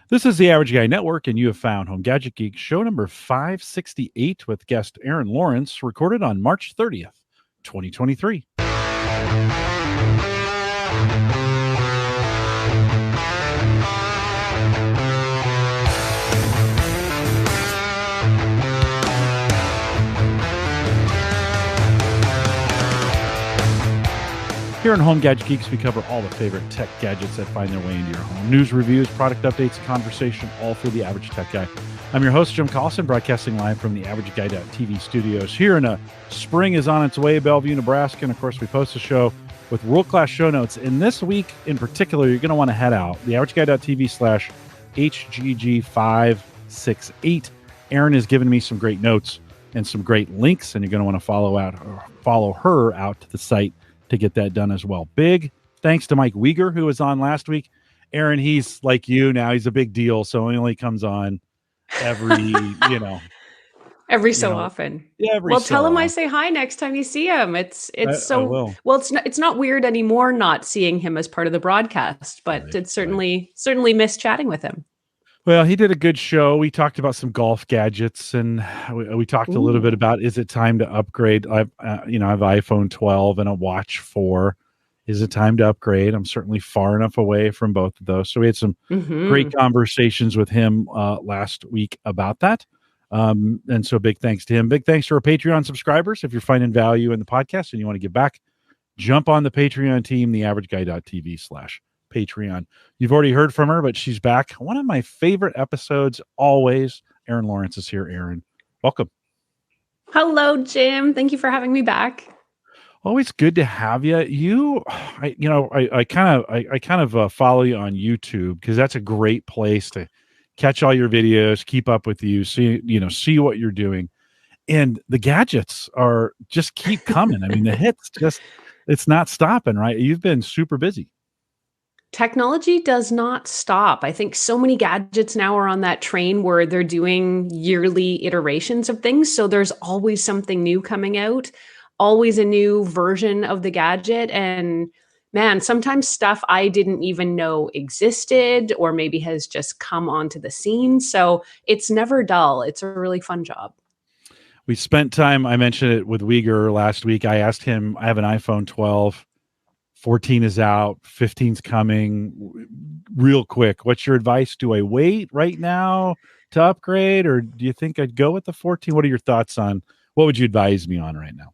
This is the Average Guy Network, and you have found Home Gadget Geeks, show number 568 with guest Erin Lawrence, recorded on March 30th, 2023. Here on Home Gadget Geeks, we cover all the favorite tech gadgets that find their way into your home. News, reviews, product updates, and conversation, all for the average tech guy. I'm your host, Jim Collison, broadcasting live from the AverageGuy.tv studios. Here in spring is on its way, Bellevue, Nebraska, and of course, we post a show with world-class show notes. And this week in particular, you're going to want to head out, the AverageGuy.tv/HGG568. Erin has given me some great notes and some great links, and you're going to want to follow her out to the site to get that done as well. Big thanks to Mike Weger, who was on last week. Erin, he's like you now. He's a big deal, so he only comes on every, every so often. Yeah, tell him I say hi next time you see him. It's not weird anymore not seeing him as part of the broadcast, but it's certainly miss chatting with him. Well, he did a good show. We talked about some golf gadgets, and we talked a little bit about, is it time to upgrade? I have iPhone 12 and a Watch 4. Is it time to upgrade? I'm certainly far enough away from both of those. So we had some great conversations with him last week about that. And so big thanks to him. Big thanks to our Patreon subscribers. If you're finding value in the podcast and you want to give back, jump on the Patreon team, theaverageguy.tv/Patreon. You've already heard from her, but she's back. One of my favorite episodes always. Erin Lawrence is here. Erin, welcome. Hello, Jim. Thank you for having me back. Always good to have you. I kind of follow you on YouTube because that's a great place to catch all your videos, keep up with you, see what you're doing. And the gadgets are just keep coming. I mean, the hits it's not stopping, right? You've been super busy. Technology does not stop. I think so many gadgets now are on that train where they're doing yearly iterations of things. So there's always something new coming out, always a new version of the gadget. And man, sometimes stuff I didn't even know existed or maybe has just come onto the scene. So it's never dull. It's a really fun job. We spent time, I mentioned it with Weger last week. I asked him, I have an iPhone 12. 14 is out, 15's coming. Real quick, what's your advice? Do I wait right now to upgrade, or do you think I'd go with the 14? What are your thoughts on, what would you advise me on right now?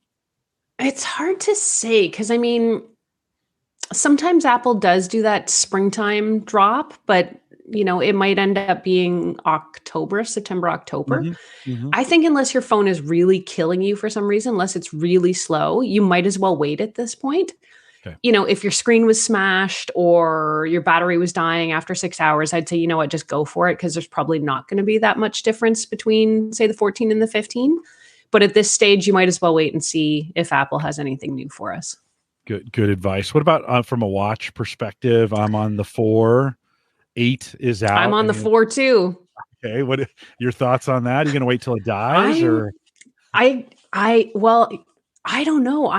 It's hard to say because, I mean, sometimes Apple does do that springtime drop, but it might end up being September, October. I think unless your phone is really killing you for some reason, unless it's really slow, you might as well wait at this point. Okay. If your screen was smashed or your battery was dying after 6 hours, I'd say, just go for it because there's probably not going to be that much difference between, say, the 14 and the 15. But at this stage, you might as well wait and see if Apple has anything new for us. Good advice. What about from a watch perspective? I'm on the 4. 8 is out. I'm on the 4 too. Okay. What are your thoughts on that? Are you going to wait till it dies I don't know.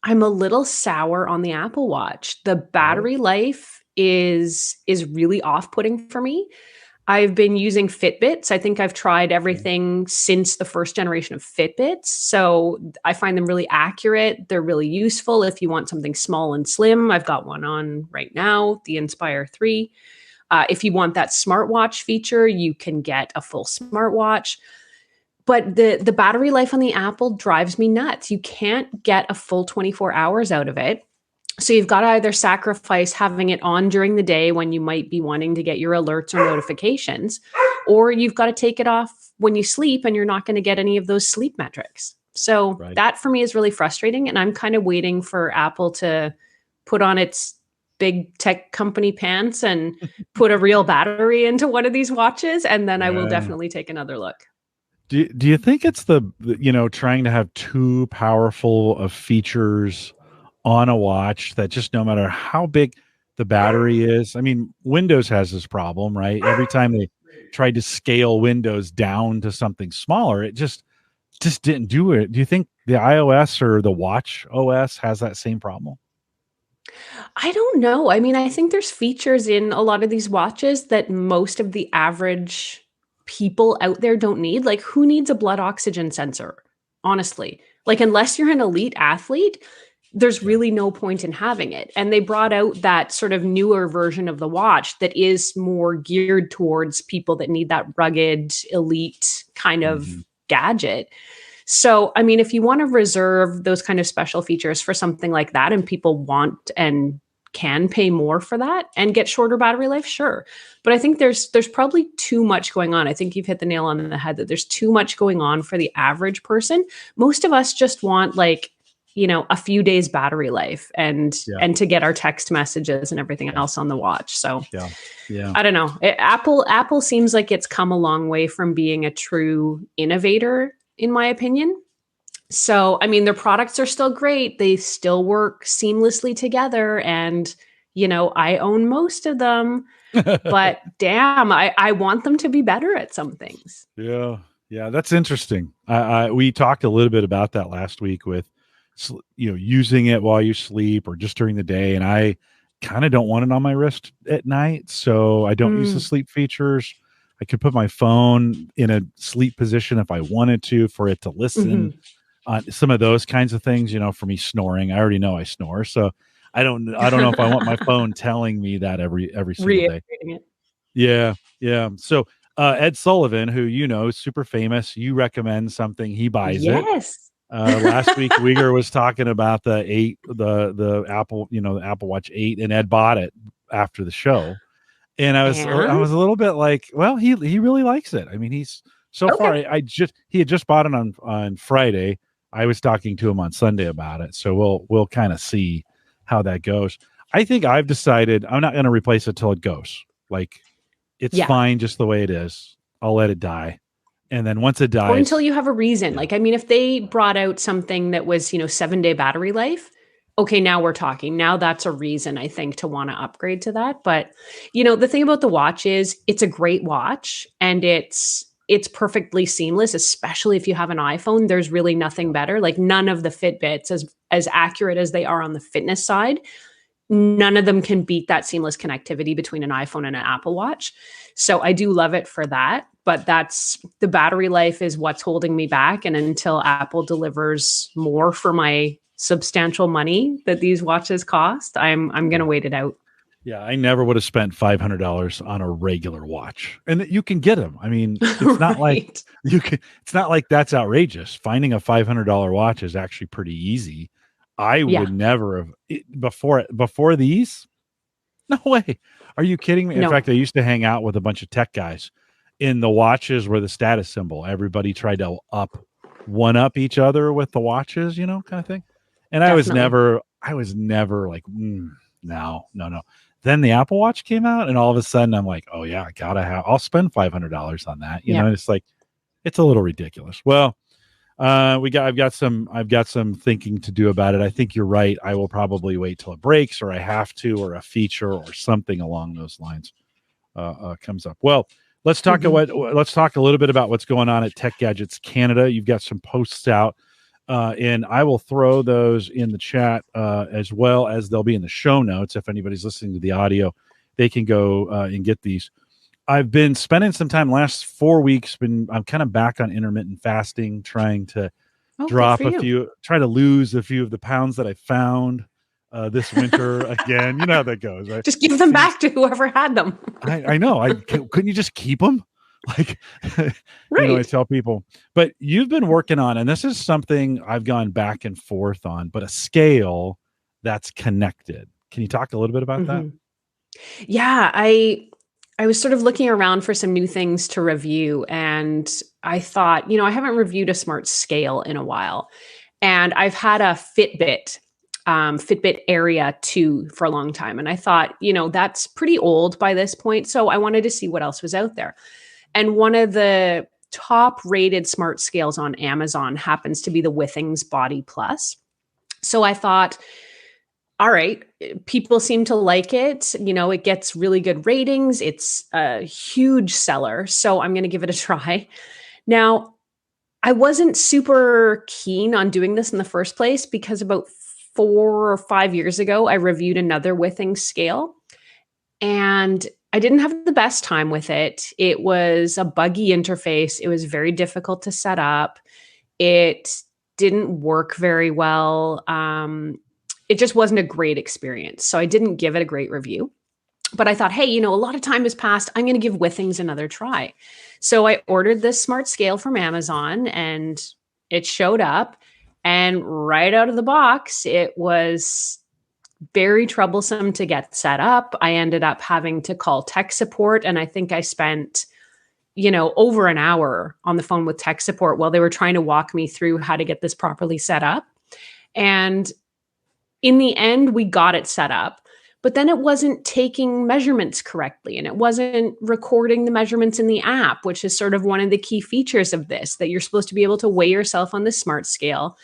I'm a little sour on the Apple Watch. The battery life is really off-putting for me. I've been using Fitbits. I think I've tried everything since the first generation of Fitbits. So I find them really accurate. They're really useful if you want something small and slim. I've got one on right now, the Inspire 3. If you want that smartwatch feature, you can get a full smartwatch. But the battery life on the Apple drives me nuts. You can't get a full 24 hours out of it. So you've got to either sacrifice having it on during the day when you might be wanting to get your alerts or notifications, or you've got to take it off when you sleep and you're not going to get any of those sleep metrics. So that for me is really frustrating. And I'm kind of waiting for Apple to put on its big tech company pants and put a real battery into one of these watches. And then I will definitely take another look. Do you think it's the trying to have too powerful of features on a watch that just no matter how big the battery is? I mean, Windows has this problem, right? Every time they tried to scale Windows down to something smaller, it just didn't do it. Do you think the iOS or the Watch OS has that same problem? I don't know. I mean, I think there's features in a lot of these watches that most of the average people out there don't need. Like, who needs a blood oxygen sensor? Honestly, like, unless you're an elite athlete, there's Yeah. really no point in having it. And they brought out that sort of newer version of the watch that is more geared towards people that need that rugged, elite kind of Hmm. gadget. So, I mean, if you want to reserve those kind of special features for something like that and people want and can pay more for that and get shorter battery life, sure. But I think there's probably too much going on. I think you've hit the nail on the head that there's too much going on for the average person. Most of us just want like, a few days battery life and Yeah. and to get our text messages and everything Yeah. else on the watch. So Yeah. Yeah. I don't know. Apple seems like it's come a long way from being a true innovator, in my opinion. So, I mean, their products are still great. They still work seamlessly together. And, I own most of them, but damn, I want them to be better at some things. Yeah, yeah, that's interesting. We talked a little bit about that last week with, using it while you sleep or just during the day, and I kind of don't want it on my wrist at night, so I don't use the Mm, sleep features. I could put my phone in a sleep position if I wanted to for it to listen mhm. on some of those kinds of things. For me snoring, I already know I snore, so I don't know if I want my phone telling me that every single day. Reiterating it. Yeah, yeah. So Ed Sullivan, who is super famous, you recommend something, he buys it. Yes. Last week Uyghur was talking about the Apple, the Apple Watch 8, and Ed bought it after the show. And I was And a little bit like, well, he really likes it. I mean, he's so far. okay. He had just bought it on Friday. I was talking to him on Sunday about it, so we'll kind of see how that goes. I think I've decided I'm not going to replace it till it goes. Like, it's Yeah. fine just the way it is. I'll let it die. And then once it Or until dies, you have a reason. yeah. Like, I mean, if they brought out something that was, 7-day battery life, okay, now we're talking. Now that's a reason, I think, to want to upgrade to that. But, the thing about the watch is it's a great watch and it's perfectly seamless, especially if you have an iPhone. There's really nothing better. Like, none of the Fitbits, as accurate as they are on the fitness side, none of them can beat that seamless connectivity between an iPhone and an Apple Watch. So I do love it for that, but that's the battery life is what's holding me back. And until Apple delivers more for my substantial money that these watches cost, I'm going to wait it out. Yeah, I never would have spent $500 on a regular watch, and you can get them. I mean, it's not like Right. you can. It's not like that's outrageous. Finding a $500 watch is actually pretty easy. I Yeah. would never have before these. No way. Are you kidding me? In No. fact, I used to hang out with a bunch of tech guys. In the watches were the status symbol. Everybody tried to one up each other with the watches, kind of thing. And Definitely. I was never like, no, no, no. Then the Apple Watch came out, and all of a sudden I'm like, oh yeah, I'll spend $500 on that. Yeah. It's like, it's a little ridiculous. Well, I've got some thinking to do about it. I think you're right. I will probably wait till it breaks, or I have to, or a feature or something along those lines comes up. Well, Mhm. let's talk a little bit about what's going on at Tech Gadgets Canada. You've got some posts out, and I will throw those in the chat, as well as they'll be in the show notes. If anybody's listening to the audio, they can go and get these. I've been spending some time last 4 weeks. I'm kind of back on intermittent fasting, trying to Oh, good for you. try to lose a few of the pounds that I found this winter. Again, you know how that goes, right? Just give them back to whoever had them. I know. Couldn't you just keep them? Like, I Right. tell people, but you've been working on, and this is something I've gone back and forth on, but a scale that's connected. Can you talk a little bit about that? Mhm. Yeah, I was sort of looking around for some new things to review and I thought, I haven't reviewed a smart scale in a while. And I've had a Fitbit Area 2 for a long time. And I thought, that's pretty old by this point. So I wanted to see what else was out there. And one of the top rated smart scales on Amazon happens to be the Withings Body Plus. So I thought, all right, people seem to like it. It gets really good ratings. It's a huge seller. So I'm going to give it a try. Now, I wasn't super keen on doing this in the first place because about 4 or 5 years ago, I reviewed another Withings scale, and I didn't have the best time with it. It was a buggy interface. It was very difficult to set up. It didn't work very well. It just wasn't a great experience. So I didn't give it a great review. But I thought, hey, a lot of time has passed. I'm going to give Withings another try. So I ordered this smart scale from Amazon, and it showed up. And right out of the box, it was very troublesome to get set up. I ended up having to call tech support, and I think I spent over an hour on the phone with tech support while they were trying to walk me through how to get this properly set up. And in the end, we got it set up, but then it wasn't taking measurements correctly, and it wasn't recording the measurements in the app, which is sort of one of the key features of this, that you're supposed to be able to weigh yourself on the smart scale.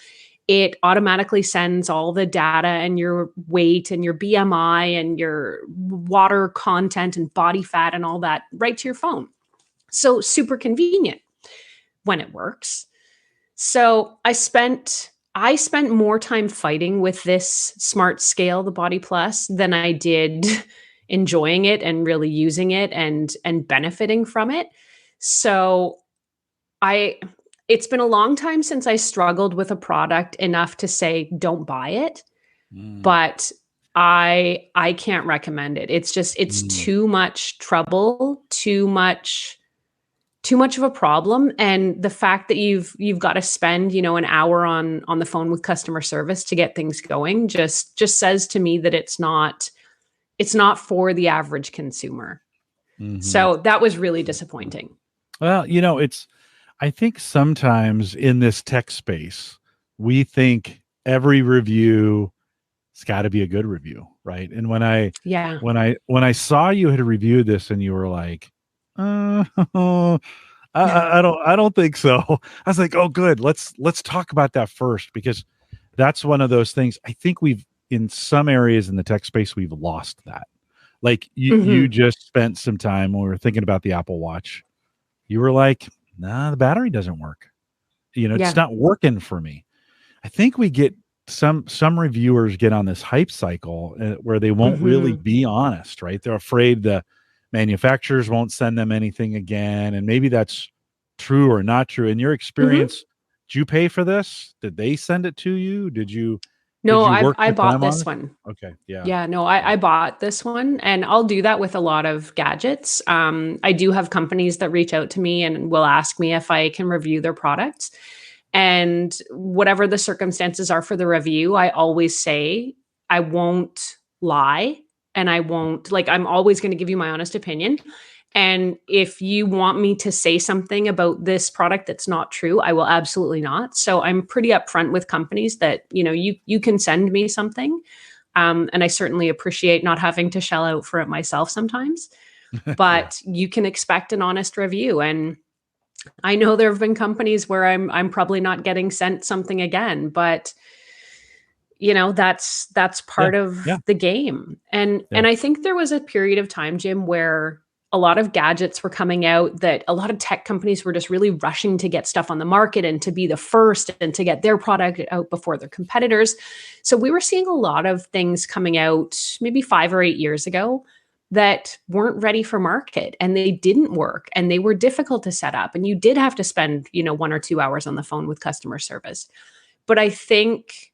It automatically sends all the data and your weight and your BMI and your water content and body fat and all that right to your phone. So super convenient when it works. So I spent more time fighting with this smart scale, the Body Plus, than I did enjoying it and really using it and benefiting from it. So it's been a long time since I struggled with a product enough to say don't buy it, but I can't recommend it. It's too much trouble, too much of a problem. And the fact that you've got to spend, an hour on the phone with customer service to get things going just says to me that it's not for the average consumer. So that was really disappointing. Well, I think sometimes in this tech space, we think every review has got to be a good review, right? And when I saw you had reviewed this and you were like, I don't think so. I was like, oh, good. Let's talk about that first, because that's one of those things. I think we've, in some areas in the tech space, we've lost that. Like you just spent some time when we were thinking about the Apple Watch. You were like, nah, the battery doesn't work. It's not working for me. I think we get some reviewers get on this hype cycle where they won't really be honest, right? They're afraid the manufacturers won't send them anything again. And maybe that's true or not true. In your experience, did you pay for this? Did they send it to you? No, I bought this one. Okay. Yeah. Yeah, no, I bought this one, and I'll do that with a lot of gadgets. I do have companies that reach out to me and will ask me if I can review their products. And whatever the circumstances are for the review, I always say I won't lie, and I'm always going to give you my honest opinion. And if you want me to say something about this product that's not true, I will absolutely not. So I'm pretty upfront with companies that, you can send me something. And I certainly appreciate not having to shell out for it myself sometimes, but you can expect an honest review. And I know there have been companies where I'm probably not getting sent something again, but that's part of the game. And I think there was a period of time, Jim, where a lot of gadgets were coming out that a lot of tech companies were just really rushing to get stuff on the market and to be the first and to get their product out before their competitors. So we were seeing a lot of things coming out maybe 5 or 8 years ago that weren't ready for market, and they didn't work, and they were difficult to set up. And you did have to spend, 1 or 2 hours on the phone with customer service. But I think,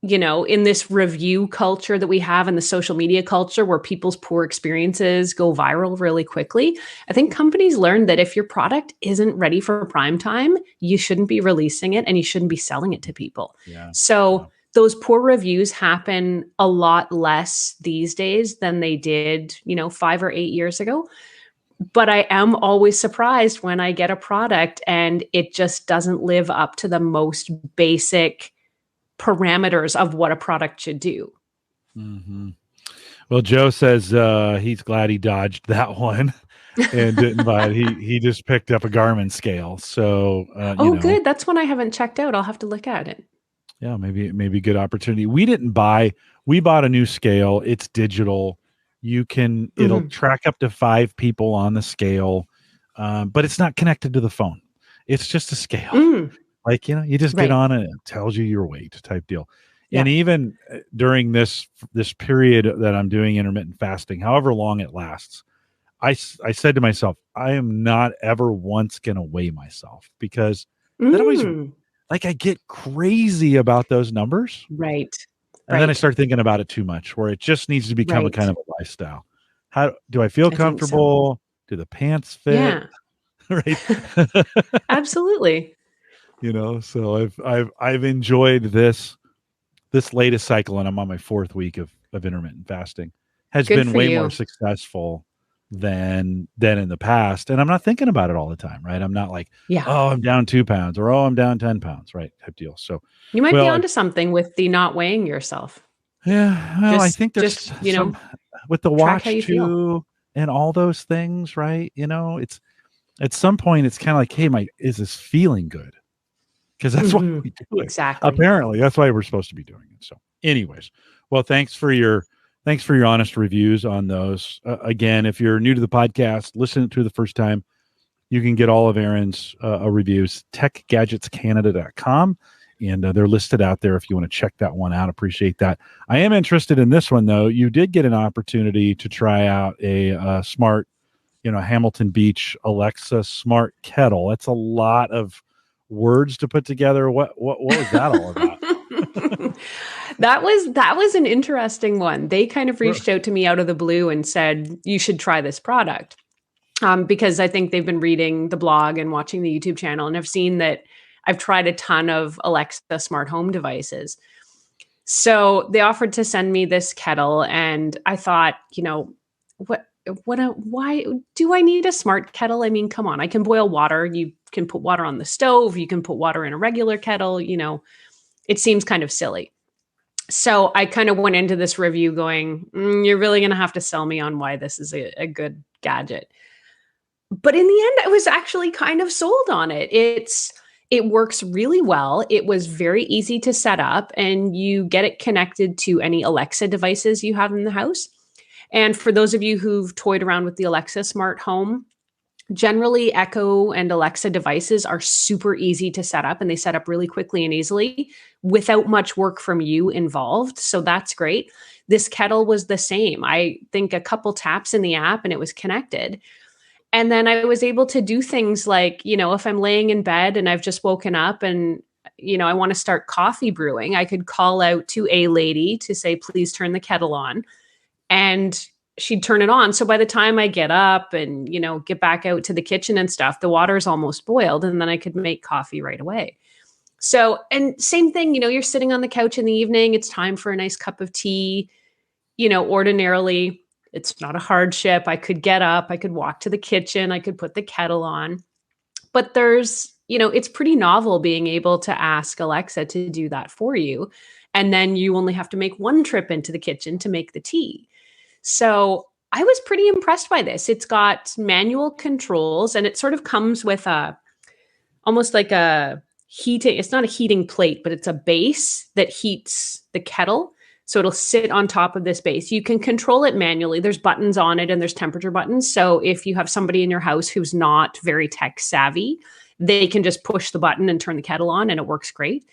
in this review culture that we have in the social media culture where people's poor experiences go viral really quickly, I think companies learned that if your product isn't ready for prime time, you shouldn't be releasing it and you shouldn't be selling it to people. So those poor reviews happen a lot less these days than they did, 5 or 8 years ago. But I am always surprised when I get a product and it just doesn't live up to the most basic parameters of what a product should do. Well, Joe says he's glad he dodged that one and didn't buy it. He just picked up a Garmin scale. So good. That's one I haven't checked out. I'll have to look at it. Yeah, maybe good opportunity. We bought a new scale. It's digital. It'll track up to 5 people on the scale, but it's not connected to the phone. It's just a scale. Like, you just get on it, and it tells you your weight type deal. And Yeah. even during this period that I'm doing intermittent fasting, however long it lasts, I said to myself, I am not ever once going to weigh myself, because that always, Mm. like, I get crazy about those numbers. Right. And then I Right. start thinking about it too much, where it just needs to become a Right. kind of a lifestyle. How do I feel I think so. comfortable? Do the pants fit? Yeah. Right. Absolutely. So I've enjoyed this latest cycle, and I'm on my fourth week of intermittent fasting, has Good been for way more you. successful than in the past. And I'm not thinking about it all the time, right? I'm not like, Yeah. oh, I'm down 2 pounds, or oh, I'm down 10 pounds, right? Type deal. So, You might be well, onto something with the not weighing yourself. yeah, well, I think there's Just, some with the track how watch you feel. too, and all those things, right? It's at some point it's kind of like, hey, is this feeling good? Because that's why Mhm. we do it. Exactly. Apparently, that's why we're supposed to be doing it. So, anyways, well, thanks for your honest reviews on those. Again, if you're new to the podcast, listen to the first time, you can get all of Erin's reviews, techgadgetscanada.com. And they're listed out there if you want to check that one out. Appreciate that. I am interested in this one, though. You did get an opportunity to try out a smart, Hamilton Beach Alexa smart kettle. That's a lot of words to put together. What was that all about? That was an interesting one. They kind of Sure. reached out to me out of the blue and said, you should try this product. Because I think they've been reading the blog and watching the YouTube channel and have seen that I've tried a ton of Alexa smart home devices. So they offered to send me this kettle, and I thought, what why do I need a smart kettle? I mean, come on, I can boil water. You can put water on the stove, you can put water in a regular kettle, it seems kind of silly. So I kind of went into this review going, you're really going to have to sell me on why this is a good gadget. But in the end, I was actually kind of sold on it. It works really well. It was very easy to set up, and you get it connected to any Alexa devices you have in the house. And for those of you who've toyed around with the Alexa smart home, generally Echo and Alexa devices are super easy to set up, and they set up really quickly and easily without much work from you involved. So that's great. This kettle was the same. I think a couple taps in the app and it was connected. And then I was able to do things like, if I'm laying in bed and I've just woken up and, I want to start coffee brewing, I could call out to a lady to say, please turn the kettle on. And she'd turn it on. So by the time I get up and, get back out to the kitchen and stuff, the water's almost boiled, and then I could make coffee right away. So, and same thing, you're sitting on the couch in the evening, it's time for a nice cup of tea. Ordinarily, it's not a hardship. I could get up, I could walk to the kitchen, I could put the kettle on. But it's pretty novel being able to ask Alexa to do that for you. And then you only have to make one trip into the kitchen to make the tea. So I was pretty impressed by this. It's got manual controls, and it sort of comes with almost like a heating, it's not a heating plate, but it's a base that heats the kettle. So it'll sit on top of this base. You can control it manually. There's buttons on it and there's temperature buttons. So if you have somebody in your house who's not very tech savvy, they can just push the button and turn the kettle on, and it works great.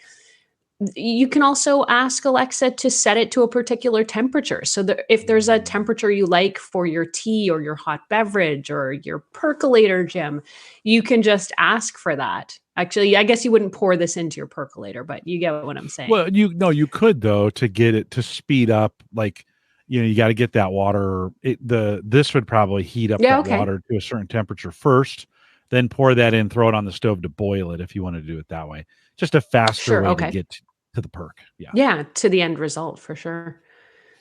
You can also ask Alexa to set it to a particular temperature. So that if there's a temperature you like for your tea or your hot beverage or your percolator, Jim, you can just ask for that. Actually, I guess you wouldn't pour this into your percolator, but you get what I'm saying. Well, you could, though, to get it to speed up, like, you got to get that water. This would probably heat up Yeah, that okay. water to a certain temperature first, then pour that in, throw it on the stove to boil it if you want to do it that way. Just a faster Sure, way to okay. get to the perk. Yeah. Yeah, to the end result for sure.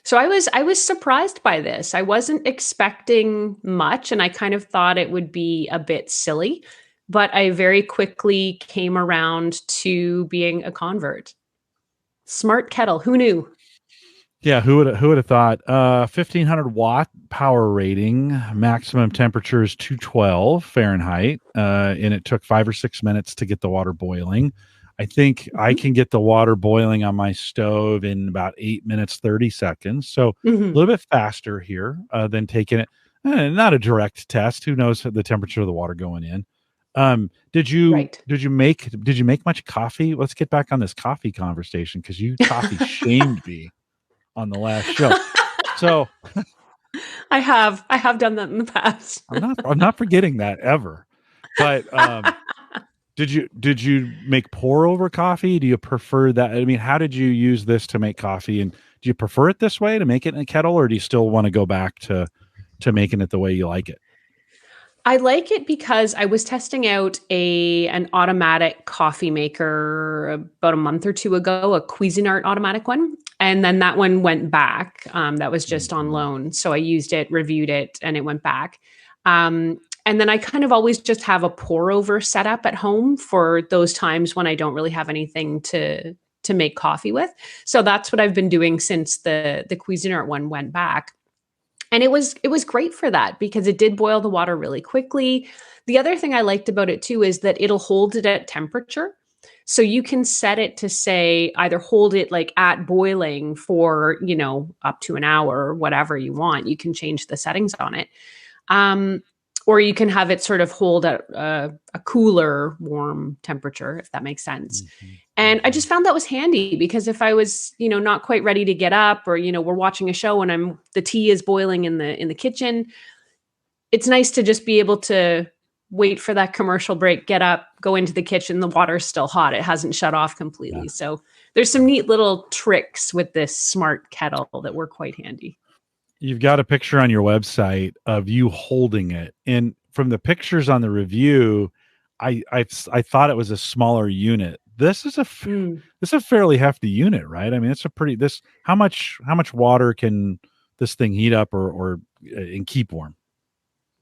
So I was surprised by this. I wasn't expecting much, and I kind of thought it would be a bit silly, but I very quickly came around to being a convert. Smart kettle, who knew? Yeah, who would have thought? 1,500 watt power rating, maximum temperature is 212 Fahrenheit, and it took 5 or 6 minutes to get the water boiling. I think I Mhm. can get the water boiling on my stove in about 8 minutes 30 seconds, so a Mhm. little bit faster here than taking it. Not a direct test. Who knows the temperature of the water going in? Right. Did you make much coffee? Let's get back on this coffee conversation because you coffee shamed me on the last show. So I have done that in the past. I'm not forgetting that ever. But did you make pour over coffee? Do you prefer that? I mean, how did you use this to make coffee? And do you prefer it this way to make it in a kettle, or do you still want to go back to making it the way you like it? I like it because I was testing out an automatic coffee maker about a month or two ago, a Cuisinart automatic one. And then that one went back. That was just on Mhm. loan. So I used it, reviewed it, and it went back. And then I kind of always just have a pour over setup at home for those times when I don't really have anything to make coffee with. So that's what I've been doing since the Cuisinart one went back. And it was great for that because it did boil the water really quickly. The other thing I liked about it too is that it'll hold it at temperature. So you can set it to say either hold it like at boiling for, up to an hour or whatever you want. You can change the settings on it. Um, or you can have it sort of hold at a cooler, warm temperature, if that makes sense. Mhm. And I Mhm. just found that was handy because if I was, not quite ready to get up, or we're watching a show and the tea is boiling in the kitchen, it's nice to just be able to wait for that commercial break, get up, go into the kitchen, the water's still hot, it hasn't shut off Yeah. completely. So there's some neat little tricks with this smart kettle that were quite handy. You've got a picture on your website of you holding it, and from the pictures on the review, I thought it was a smaller unit. Mm. This is a fairly hefty unit, right? I mean, it's a pretty this how much water can this thing heat up or and keep warm?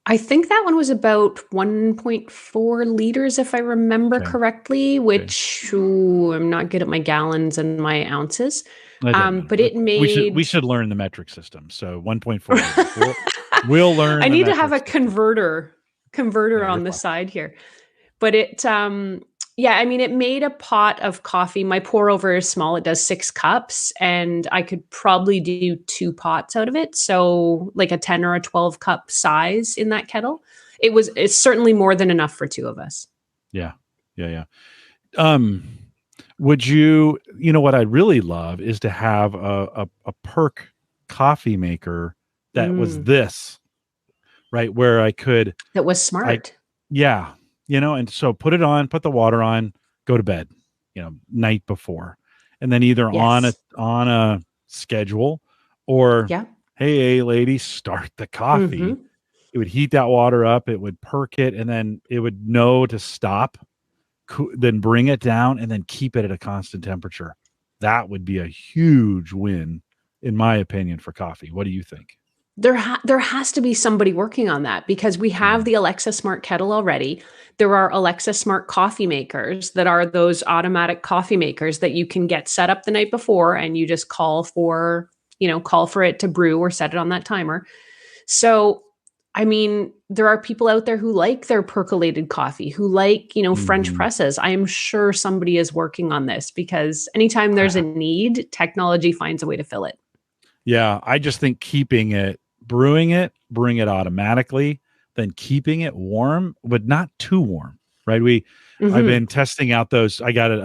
I think that one was about 1.4 liters, if I remember Okay, correctly, okay, which, ooh, I'm not good at my gallons and my ounces. that doesn't matter. But it We made should learn the metric system. So 1.4 liters. We'll learn I the need to have metric a system. converter No, you're on the fine. side here. But yeah, I mean, it made a pot of coffee. My pour over is small. It does 6 cups, and I could probably do 2 pots out of it. So like a 10 or a 12 cup size in that kettle. It's certainly more than enough for 2 of us. Yeah, yeah, yeah. Um, would you know what I'd really love is to have a perk coffee maker that was Mm, this, right? Where that was I, smart. yeah, and so put it on, put the water on, go to bed, night before, and then either Yes. on a schedule or, Yeah. hey, lady, start the coffee. Mhm. It would heat that water up, it would perk it, and then it would know to stop, then bring it down and then keep it at a constant temperature. That would be a huge win, in my opinion, for coffee. What do you think? There has to be somebody working on that because we Yeah. have the Alexa Smart Kettle already. There are Alexa Smart Coffee Makers that are those automatic coffee makers that you can get set up the night before and you just call for it to brew or set it on that timer. So, I mean, there are people out there who like their percolated coffee, who like, French Mhm. presses. I am sure somebody is working on this because anytime there's a need, technology finds a way to fill it. Yeah, I just think brewing it automatically, then keeping it warm, but not too warm, right? I've Mhm. been testing out those. I got it.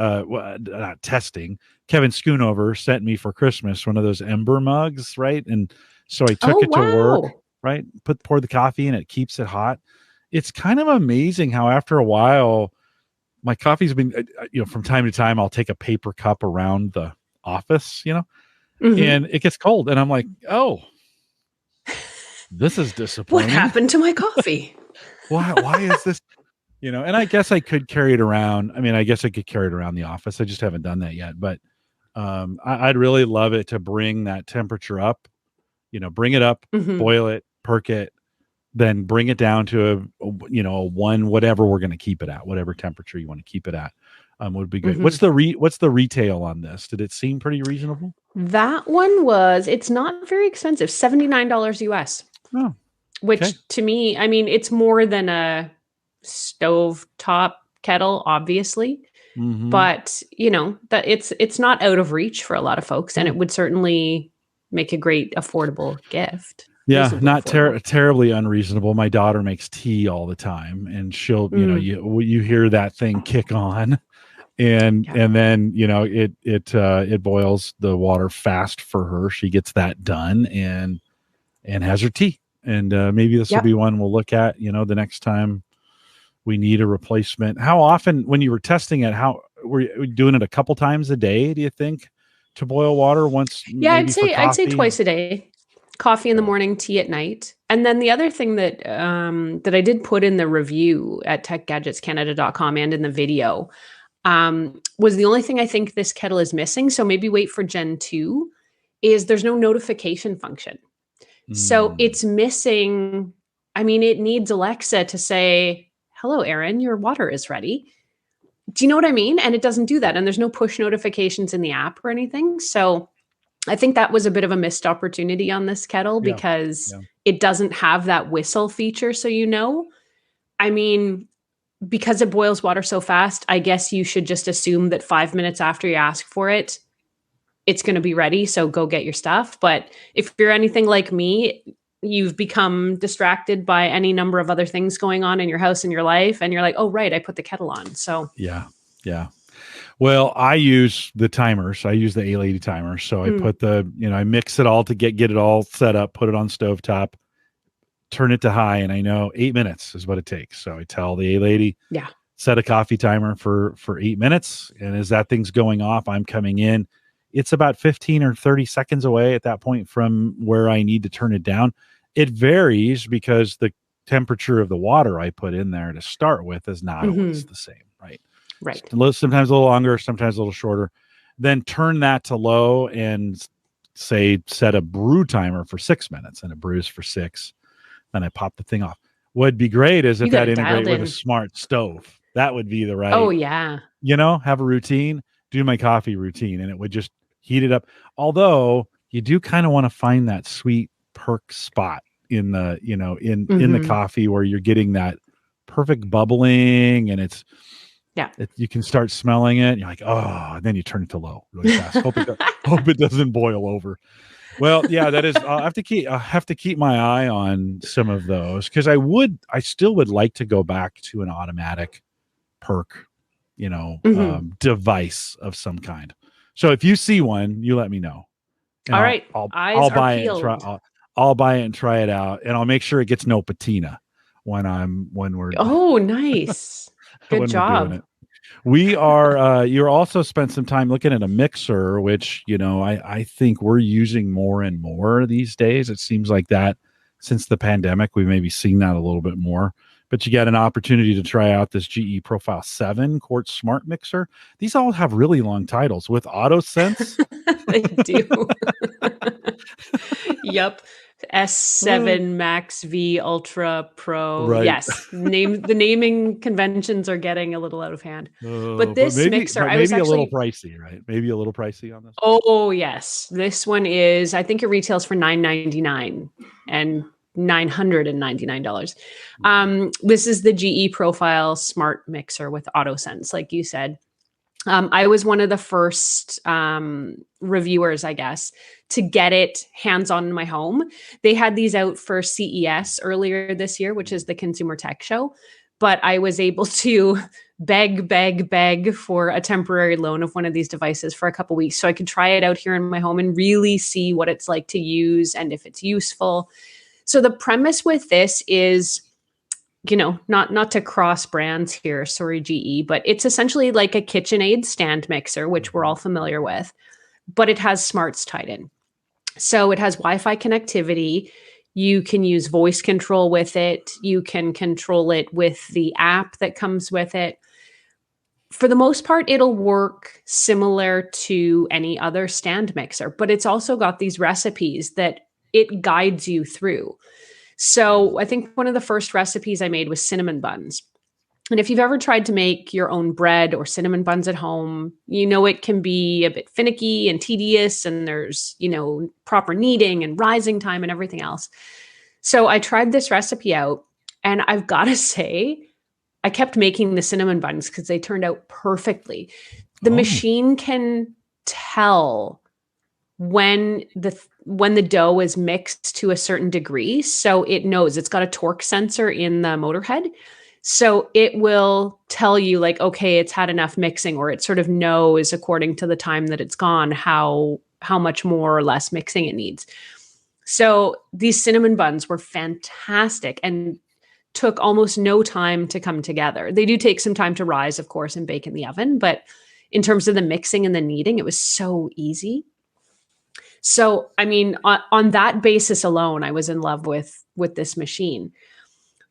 Not testing. Kevin Schoonover sent me for Christmas one of those Ember mugs, right? And so I took Oh, it to work, wow. right? Pour the coffee in, it keeps it hot. It's kind of amazing how after a while, my coffee's been, from time to time, I'll take a paper cup around the office, Mhm. and it gets cold, and I'm like, oh, this is What disappointing. happened to my coffee? Why is this? And I guess I could carry it around. I mean, I guess I could carry it around the office. I just haven't done that yet. But I'd really love it to bring that temperature up. Bring it up, Mhm. boil it, perk it, then bring it down to a one, whatever we're going to keep it at, whatever temperature you want to keep it at. Would be great. Mhm. What's the retail on this? Did it seem pretty reasonable? That one it's not very expensive, $79 US, Oh, okay. which to me, I mean, it's more than a stove top kettle, obviously, Mm-hmm. but, that it's not out of reach for a lot of folks, and Yeah. it would certainly make a great affordable gift. Yeah, reasonably not affordable. terribly unreasonable. My daughter makes tea all the time, and she'll, Mm, you hear that thing kick on, yeah. and then it boils the water fast for her. She gets that done and has her tea. And maybe this will be Yep. one we'll look at, the next time we need a replacement. How often, when you were testing it, how were you doing it a couple times a day, do you think, to boil water once Yeah, maybe for I'd say coffee? twice a day. Coffee in the Okay. morning, tea at night. And then the other thing that I did put in the review at techgadgetscanada.com and in the video was the only thing I think this kettle is missing. So maybe wait for Gen 2 is there's no notification function. So Mm, it's missing. I mean, it needs Alexa to say, "Hello, Erin, your water is ready." Do you know what I mean? And it doesn't do that. And there's no push notifications in the app or anything. So I think that was a bit of a missed opportunity on this kettle yeah. because Yeah. it doesn't have that whistle feature. So, I mean, because it boils water so fast, I guess you should just assume that 5 minutes after you ask for it, it's going to be ready. So go get your stuff. But if you're anything like me, you've become distracted by any number of other things going on in your house and your life. And you're like, oh, right, I put the kettle on. So, Yeah. Yeah. Well, I use the timers. I use the A-Lady timer. So I mm, put I mix it all to get it all set up, put it on stovetop, turn it to high, and I know 8 minutes is what it takes. So I tell the A-Lady, yeah. set a coffee timer for 8 minutes. And as that thing's going off, I'm coming in. It's about 15 or 30 seconds away at that point from where I need to turn it down. It varies because the temperature of the water I put in there to start with is not always Hmm. the same, right? Right. Sometimes a little longer, sometimes a little shorter. Then turn that to low and say set a brew timer for 6 minutes, and it brews for six. Then I pop the thing off. What'd be great is You if got that it dialed integrate with a in. smart stove. That would be the Oh, right, yeah. have a routine, do my coffee routine, and it would just heat it up. Although you do kind of want to find that sweet perk spot in the, in the Hmm. coffee where you're getting that perfect bubbling, and Yeah. you can start smelling it. And you're like, oh, and then you turn it to low really fast. Hope it doesn't boil over. Well, yeah, that is. I'll have to keep my eye on some of those because I still would like to go back to an automatic perk, Hmm. device of some kind. So if you see one, you let me know, and All right. Eyes I'll are buy it and try. peeled. I'll buy it and try it out, and I'll make sure it gets no patina when we're Oh, nice. Good when we're doing job. it. We are you're also spent some time looking at a mixer, which, I think we're using more and more these days. It seems like that since the pandemic, we've maybe seen that a little bit more. But you got an opportunity to try out this GE Profile 7 quart smart mixer. These all have really long titles with AutoSense. They do. Yep. Uh, S7 Max V Ultra Pro. right. Yes. The naming conventions are getting a little out of hand. But this mixer, But I was maybe a little actually pricey, right? Maybe a little pricey on this one. oh yes. This one is I think it retails for $9.99 and $999. Mhm. This is the GE Profile Smart Mixer with AutoSense, like you said. I was one of the first reviewers, I guess, to get it hands on in my home. They had these out for CES earlier this year, which is the Consumer Tech Show. But I was able to beg for a temporary loan of one of these devices for a couple weeks so I could try it out here in my home and really see what it's like to use and if it's useful. So the premise with this is not to cross brands here, sorry GE, but it's essentially like a KitchenAid stand mixer, which we're all Mhm. familiar with, but it has smarts tied in. So it has Wi-Fi connectivity. You can use voice control with it. You can control it with the app that comes with it. For the most part, it'll work similar to any other stand mixer, but it's also got these recipes that it guides you through. So I think one of the first recipes I made was cinnamon buns. And if you've ever tried to make your own bread or cinnamon buns at home, it can be a bit finicky and tedious, and there's, proper kneading and rising time and everything else. So I tried this recipe out, and I've got to say, I kept making the cinnamon buns because they turned out perfectly. The Oh. machine can tell when when the dough is mixed to a certain degree. So it knows, it's got a torque sensor in the motor head. So it will tell you like, okay, it's had enough mixing, or it sort of knows according to the time that it's gone, how much more or less mixing it needs. So these cinnamon buns were fantastic and took almost no time to come together. They do take some time to rise, of course, and bake in the oven, but in terms of the mixing and the kneading, it was so easy. So, I mean, on that basis alone, I was in love with this machine.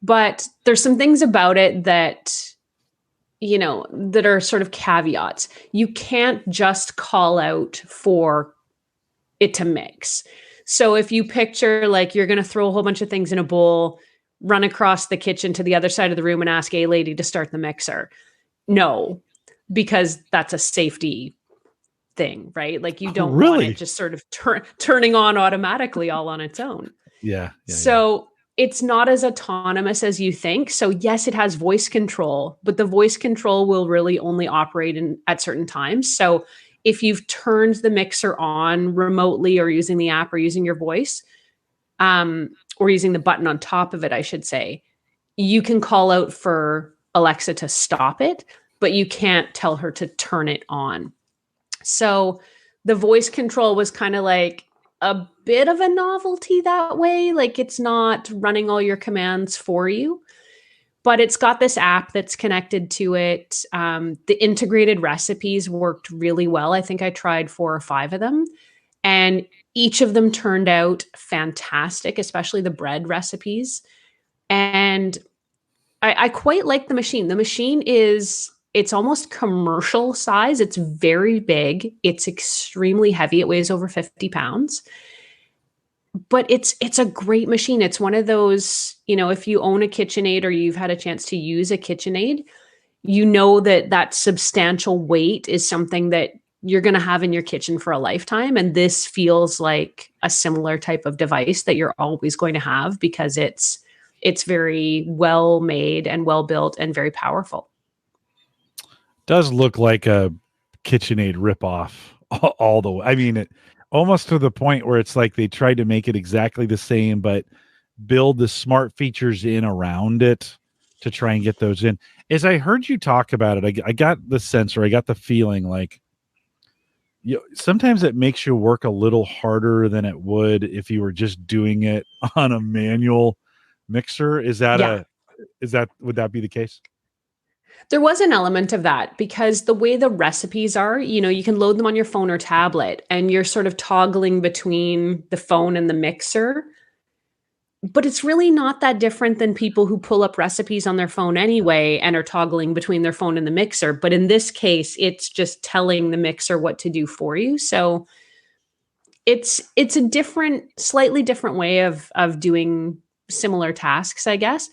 But there's some things about it that, you know, that are sort of caveats. You can't just call out for it to mix. So if you picture like you're going to throw a whole bunch of things in a bowl, run across the kitchen to the other side of the room and ask a lady to start the mixer. No, because that's a safety thing, right? Like you don't want it just sort of turning on automatically all on its own. So it's not as autonomous as you think. So yes, it has voice control, but the voice control will really only operate at certain times. So if you've turned the mixer on remotely or using the app or using your voice, or using the button on top of it, I should say, you can call out for Alexa to stop it, but you can't tell her to turn it on. So the voice control was kind of like a bit of a novelty that way. Like it's not running all your commands for you, but it's got this app that's connected to it. The integrated recipes worked really well. I think I tried 4 or 5 of them, and each of them turned out fantastic, especially the bread recipes. And I quite like the machine. The machine it's almost commercial size. It's very big. It's extremely heavy. It weighs over 50 pounds. But it's a great machine. It's one of those, you know, if you own a KitchenAid or you've had a chance to use a KitchenAid, you know that substantial weight is something that you're going to have in your kitchen for a lifetime. And this feels like a similar type of device that you're always going to have, because it's very well made and well built and very powerful. Does look like a KitchenAid ripoff all the way. I mean, almost to the point where it's like they tried to make it exactly the same, but build the smart features in around it to try and get those in. As I heard you talk about it, I got the sense, or I got the feeling like, you know, sometimes it makes you work a little harder than it would if you were just doing it on a manual mixer. Would that be the case? There was an element of that, because the way the recipes are, you know, you can load them on your phone or tablet and you're sort of toggling between the phone and the mixer. But it's really not that different than people who pull up recipes on their phone anyway and are toggling between their phone and the mixer. But in this case, it's just telling the mixer what to do for you. So it's a slightly different way of doing similar tasks, I guess.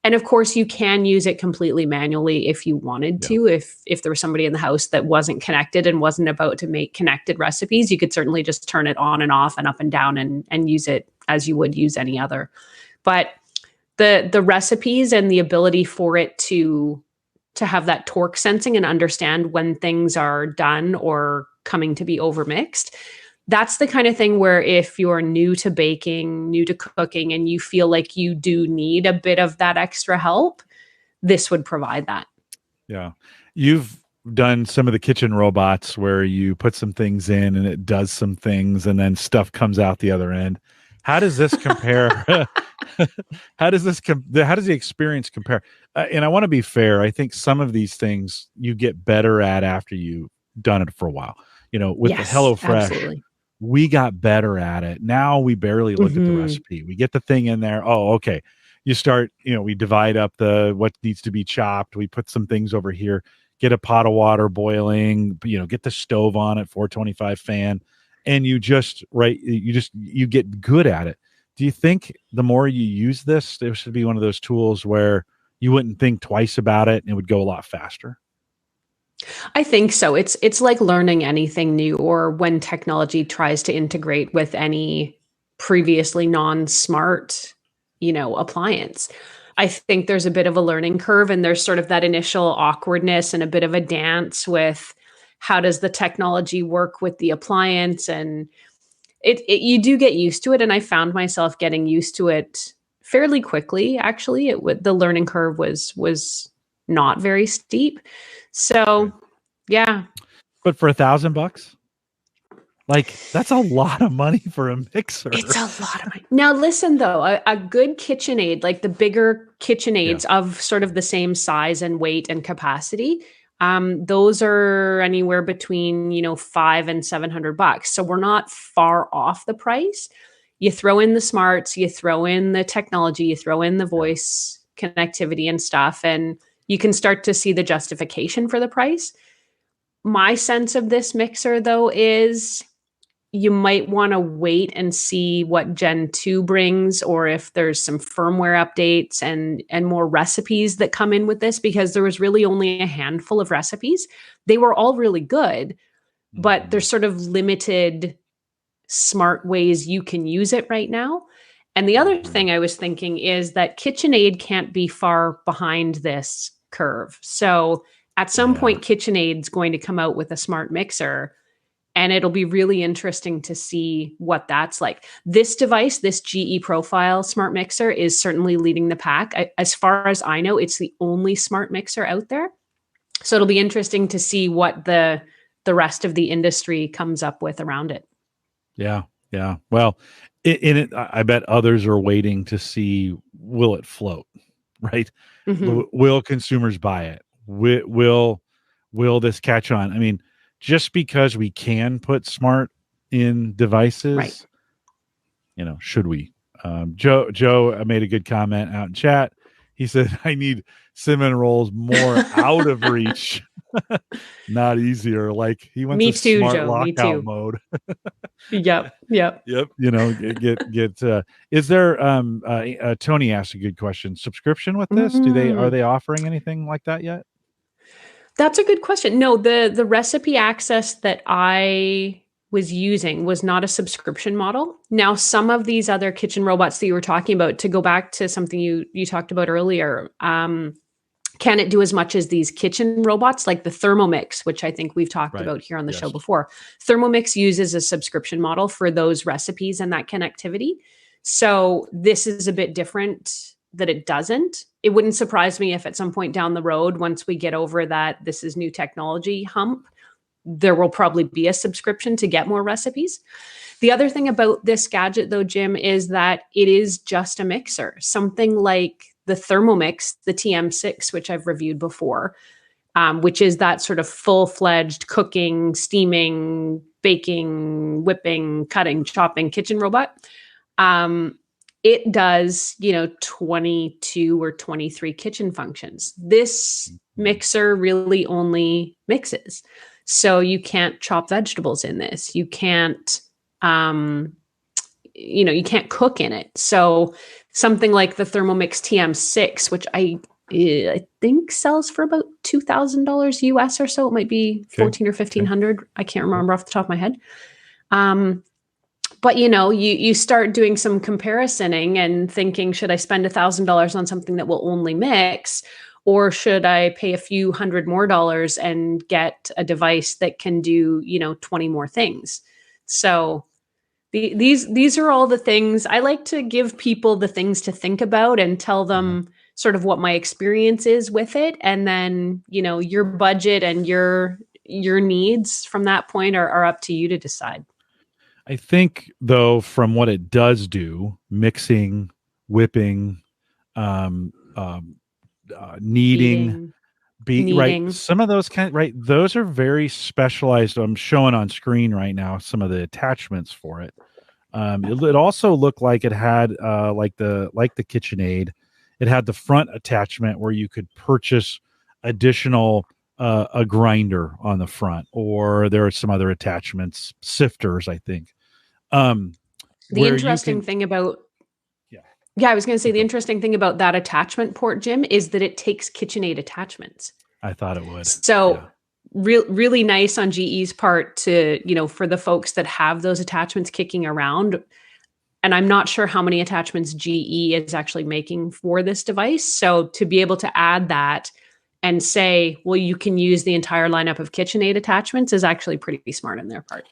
And of course, you can use it completely manually if you wanted to. If there was somebody in the house that wasn't connected and wasn't about to make connected recipes, you could certainly just turn it on and off and up and down and use it as you would use any other. But the recipes and the ability for it to have that torque sensing and understand when things are done or coming to be overmixed, that's the kind of thing where if you're new to baking, new to cooking, and you feel like you do need a bit of that extra help, this would provide that. Yeah. You've done some of the kitchen robots where you put some things in and it does some things and then stuff comes out the other end. How does this compare? How does the experience compare? And I want to be fair. I think some of these things you get better at after you've done it for a while. You know, with the HelloFresh, absolutely. We got better at it. Now we barely look at the recipe. We get the thing in there. Oh, okay. You start, you know, we divide up what needs to be chopped. We put some things over here, get a pot of water boiling, you know, get the stove on at 425 fan. And you get good at it. Do you think the more you use this, there should be one of those tools where you wouldn't think twice about it and it would go a lot faster? I think so. It's like learning anything new, or when technology tries to integrate with any previously non-smart, you know, appliance. I think there's a bit of a learning curve, and there's sort of that initial awkwardness and a bit of a dance with how does the technology work with the appliance. And you do get used to it, and I found myself getting used to it fairly quickly. Actually, the learning curve was not very steep. So, Good. yeah. But for $1,000, like that's a lot of money for a mixer. It's a lot of money. Now, listen though, a good KitchenAid, like the bigger KitchenAids of sort of the same size and weight and capacity, those are anywhere between $500 and $700. So we're not far off the price. You throw in the smarts, you throw in the technology, you throw in the voice connectivity and stuff, and you can start to see the justification for the price. My sense of this mixer though is you might want to wait and see what Gen 2 brings, or if there's some firmware updates and more recipes that come in with this, because there was really only a handful of recipes. They were all really good, but there's sort of limited smart ways you can use it right now. And the other thing I was thinking is that KitchenAid can't be far behind this curve. So at some point, KitchenAid's going to come out with a smart mixer, and it'll be really interesting to see what that's like. This device, this GE Profile smart mixer, is certainly leading the pack. As far as I know, it's the only smart mixer out there. So it'll be interesting to see what the rest of the industry comes up with around it. Yeah. Yeah. Well, in it, I bet others are waiting to see, will it float, right? Mm-hmm. Will consumers buy it? Will this catch on? I mean, just because we can put smart in devices, should we? Joe made a good comment out in chat. He said, I need cinnamon rolls more out of reach, not easier. Like he wants Me too, smart Joe. lockout mode. Yep. Yep. Is there Tony asked a good question. Subscription with this? Are they offering anything like that yet? That's a good question. No, the recipe access that I was using was not a subscription model. Now, some of these other kitchen robots that you were talking about, to go back to something you talked about earlier, can it do as much as these kitchen robots like the Thermomix, which I think we've talked about here on the show before? Thermomix uses a subscription model for those recipes and that connectivity. So this is a bit different that it doesn't. It wouldn't surprise me if at some point down the road, once we get over that this is new technology hump, there will probably be a subscription to get more recipes. The other thing about this gadget though, Jim, is that it is just a mixer. Something like the Thermomix, the TM6, which I've reviewed before, which is that sort of full-fledged cooking, steaming, baking, whipping, cutting, chopping kitchen robot. It does, 22 or 23 kitchen functions. This mixer really only mixes. So you can't chop vegetables in this. You can't, you can't cook in it. So something like the Thermomix TM6, which I think sells for about $2,000 US or so. It might be 14 or 1,500. I can't remember off the top of my head. But you start doing some comparising and thinking, should I spend $1,000 on something that will only mix, or should I pay a few $100 more and get a device that can do 20 more things? So these are all the things I like to give people, the things to think about, and tell them sort of what my experience is with it, and then your budget and your needs from that point are up to you to decide. I think, though, from what it does do, mixing, whipping, kneading, right? Some of those those are very specialized. I'm showing on screen right now some of the attachments for it. It also looked like it had like the KitchenAid. It had the front attachment where you could purchase additional a grinder on the front, or there are some other attachments, sifters, I think. The interesting thing about I was going to say the interesting thing about that attachment port, Jim, is that it takes KitchenAid attachments. I thought it would. So really nice on GE's part to, for the folks that have those attachments kicking around. And I'm not sure how many attachments GE is actually making for this device. So to be able to add that and say, well, you can use the entire lineup of KitchenAid attachments is actually pretty smart on their part.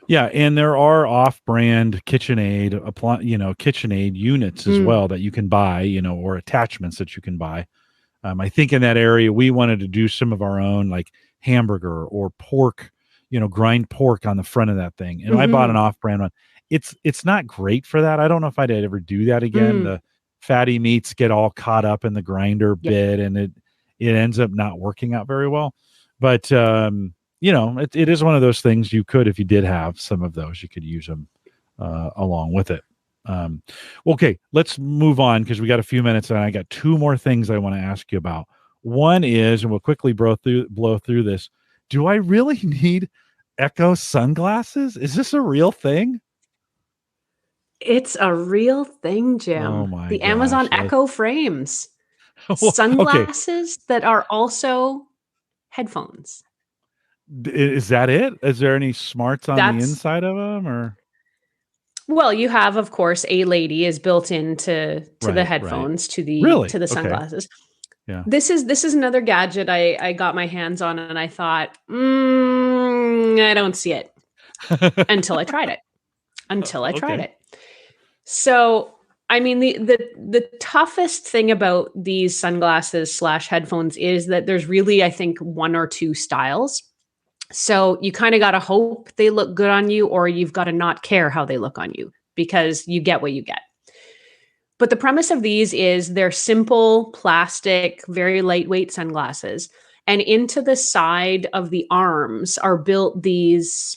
Yeah, and there are off-brand KitchenAid units as Mm. well that you can buy, or attachments that you can buy. I think in that area we wanted to do some of our own, like hamburger or pork, grind pork on the front of that thing. And I bought an Mhm. off-brand one. It's not great for that. I don't know if I'd ever do that again. Mm. The fatty meats get all caught up in the grinder Yep. bit, and it ends up not working out very well. But it is one of those things you could, if you did have some of those, you could use them along with it. Um, okay, let's move on because we got a few minutes and I got two more things I want to ask you about. One is, and we'll quickly blow through this. Do I really need Echo sunglasses? Is this a real thing? It's a real thing, Oh Jim. my The Amazon gosh. Echo frames. Okay. Sunglasses that are also headphones. Is that it? Is there any smarts on the That's inside of them or? well, you have, of course, a lady is built into the Right. headphones, Really? to the Okay. sunglasses. Yeah. This is another gadget I got my hands on, and I thought, I don't see it until I tried it. Until I tried Okay. it. So, I mean, the toughest thing about these sunglasses slash headphones is that there's really, I think, one or two styles. So you kind of got to hope they look good on you, or you've got to not care how they look on you because you get what you get. But the premise of these is they're simple, plastic, very lightweight sunglasses. And into the side of the arms are built these,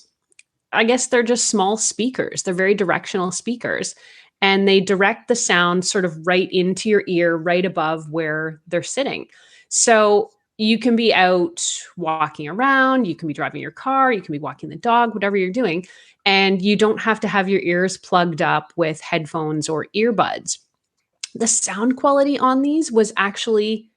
I guess they're just small speakers. They're very directional speakers. And they direct the sound sort of right into your ear, right above where they're sitting. So you can be out walking around, you can be driving your car, you can be walking the dog, whatever you're doing. And you don't have to have your ears plugged up with headphones or earbuds. The sound quality on these was actually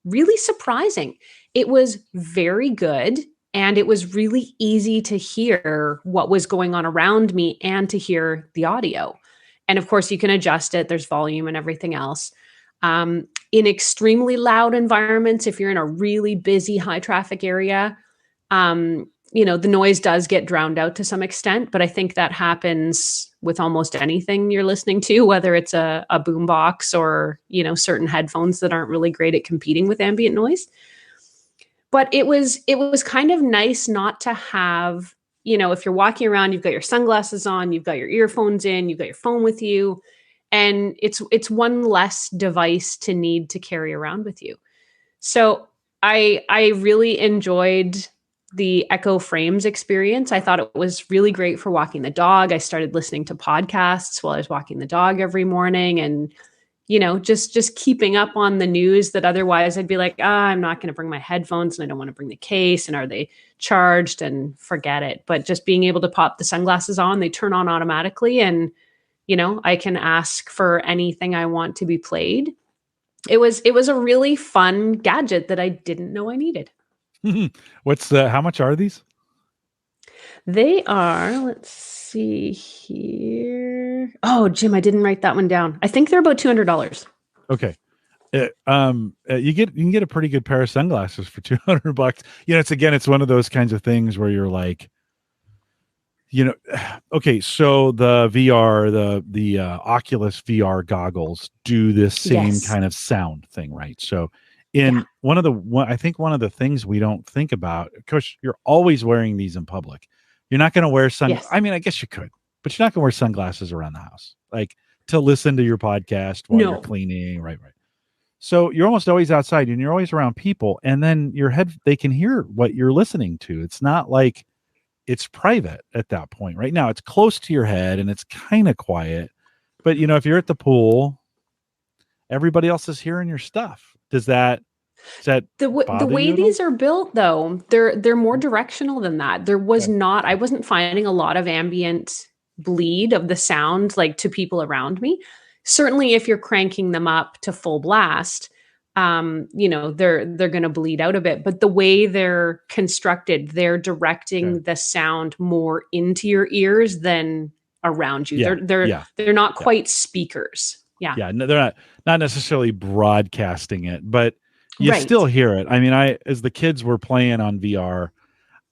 really surprising. It was very good, and it was really easy to hear what was going on around me and to hear the audio. And of course, you can adjust it, there's volume and everything else. In extremely loud environments, if you're in a really busy, high traffic area, the noise does get drowned out to some extent, but I think that happens with almost anything you're listening to, whether it's a boom box or, certain headphones that aren't really great at competing with ambient noise. But it was kind of nice not to have, if you're walking around, you've got your sunglasses on, you've got your earphones in, you've got your phone with you, and it's one less device to need to carry around with you. So I really enjoyed the Echo Frames experience. I thought it was really great for walking the dog. I started listening to podcasts while I was walking the dog every morning, and just keeping up on the news that otherwise I'd be like, I'm not going to bring my headphones and I don't want to bring the case, and are they charged, and forget it. But just being able to pop the sunglasses on, they turn on automatically, and I can ask for anything I want to be played. It was a really fun gadget that I didn't know I needed. How much are these? They are, let's see here. Oh, Jim, I didn't write that one down. I think they're about $200. Okay. You can get a pretty good pair of sunglasses for $200. It's one of those kinds of things where you're like, okay, so the VR, the Oculus VR goggles do this same Yes. kind of sound thing, right? So Yeah. I think one of the things we don't think about, of course, you're always wearing these in public. You're not going to wear Yes. I mean, I guess you could, but you're not going to wear sunglasses around the house, like to listen to your podcast while you're No. cleaning, right? Right. So you're almost always outside and you're always around people, and then they can hear what you're listening to. It's not like it's private at that point. Right now, it's close to your head and it's kind of quiet. But if you're at the pool, everybody else is hearing your stuff. Does that The bother way you at all? these are built, though, they're more directional than that. Okay. I wasn't finding a lot of ambient bleed of the sound, like, to people around me. Certainly if you're cranking them up to full blast, they're going to bleed out a bit. But the way they're constructed, they're Okay. directing the sound more into your ears than around you. Yeah. They're Yeah. they're not Yeah. quite speakers. Yeah. Yeah. No, they're not necessarily broadcasting it, but you Right. still hear it. I mean, as the kids were playing on VR,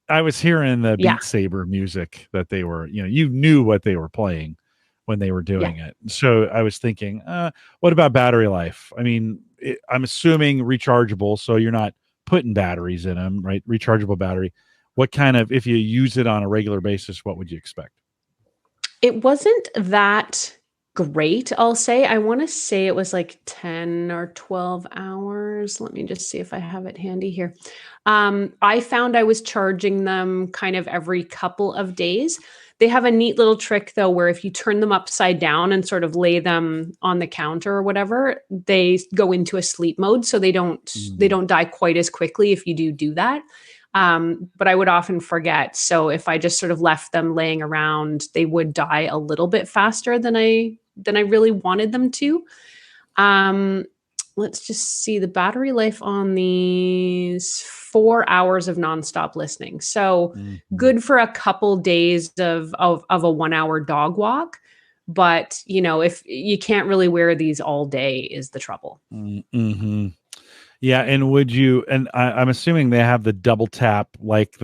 I was hearing the Yeah. Beat Saber music that they were, you knew what they were playing when they were Yeah. doing it. So I was thinking, what about battery life? I mean, I'm assuming rechargeable, so you're not putting batteries in them, right? Rechargeable battery. What kind of, if you use it on a regular basis, what would you expect? It wasn't that great, I'll say. I want to say it was like 10 or 12 hours. Let me just see if I have it handy here. I found I was charging them kind of every couple of days. They have a neat little trick though, where if you turn them upside down and sort of lay them on the counter or whatever, they go into a sleep mode. So they Mm, don't die quite as quickly if you do that. But I would often forget. So if I just sort of left them laying around, they would die a little bit faster than I really wanted them to. Um, let's just see the battery life on these 4 hours of nonstop listening. So mhm, good for a couple days of a 1 hour dog walk. But if you can't really wear these all day is the trouble. mhm. Yeah, and would you? And I'm assuming they have the double tap, like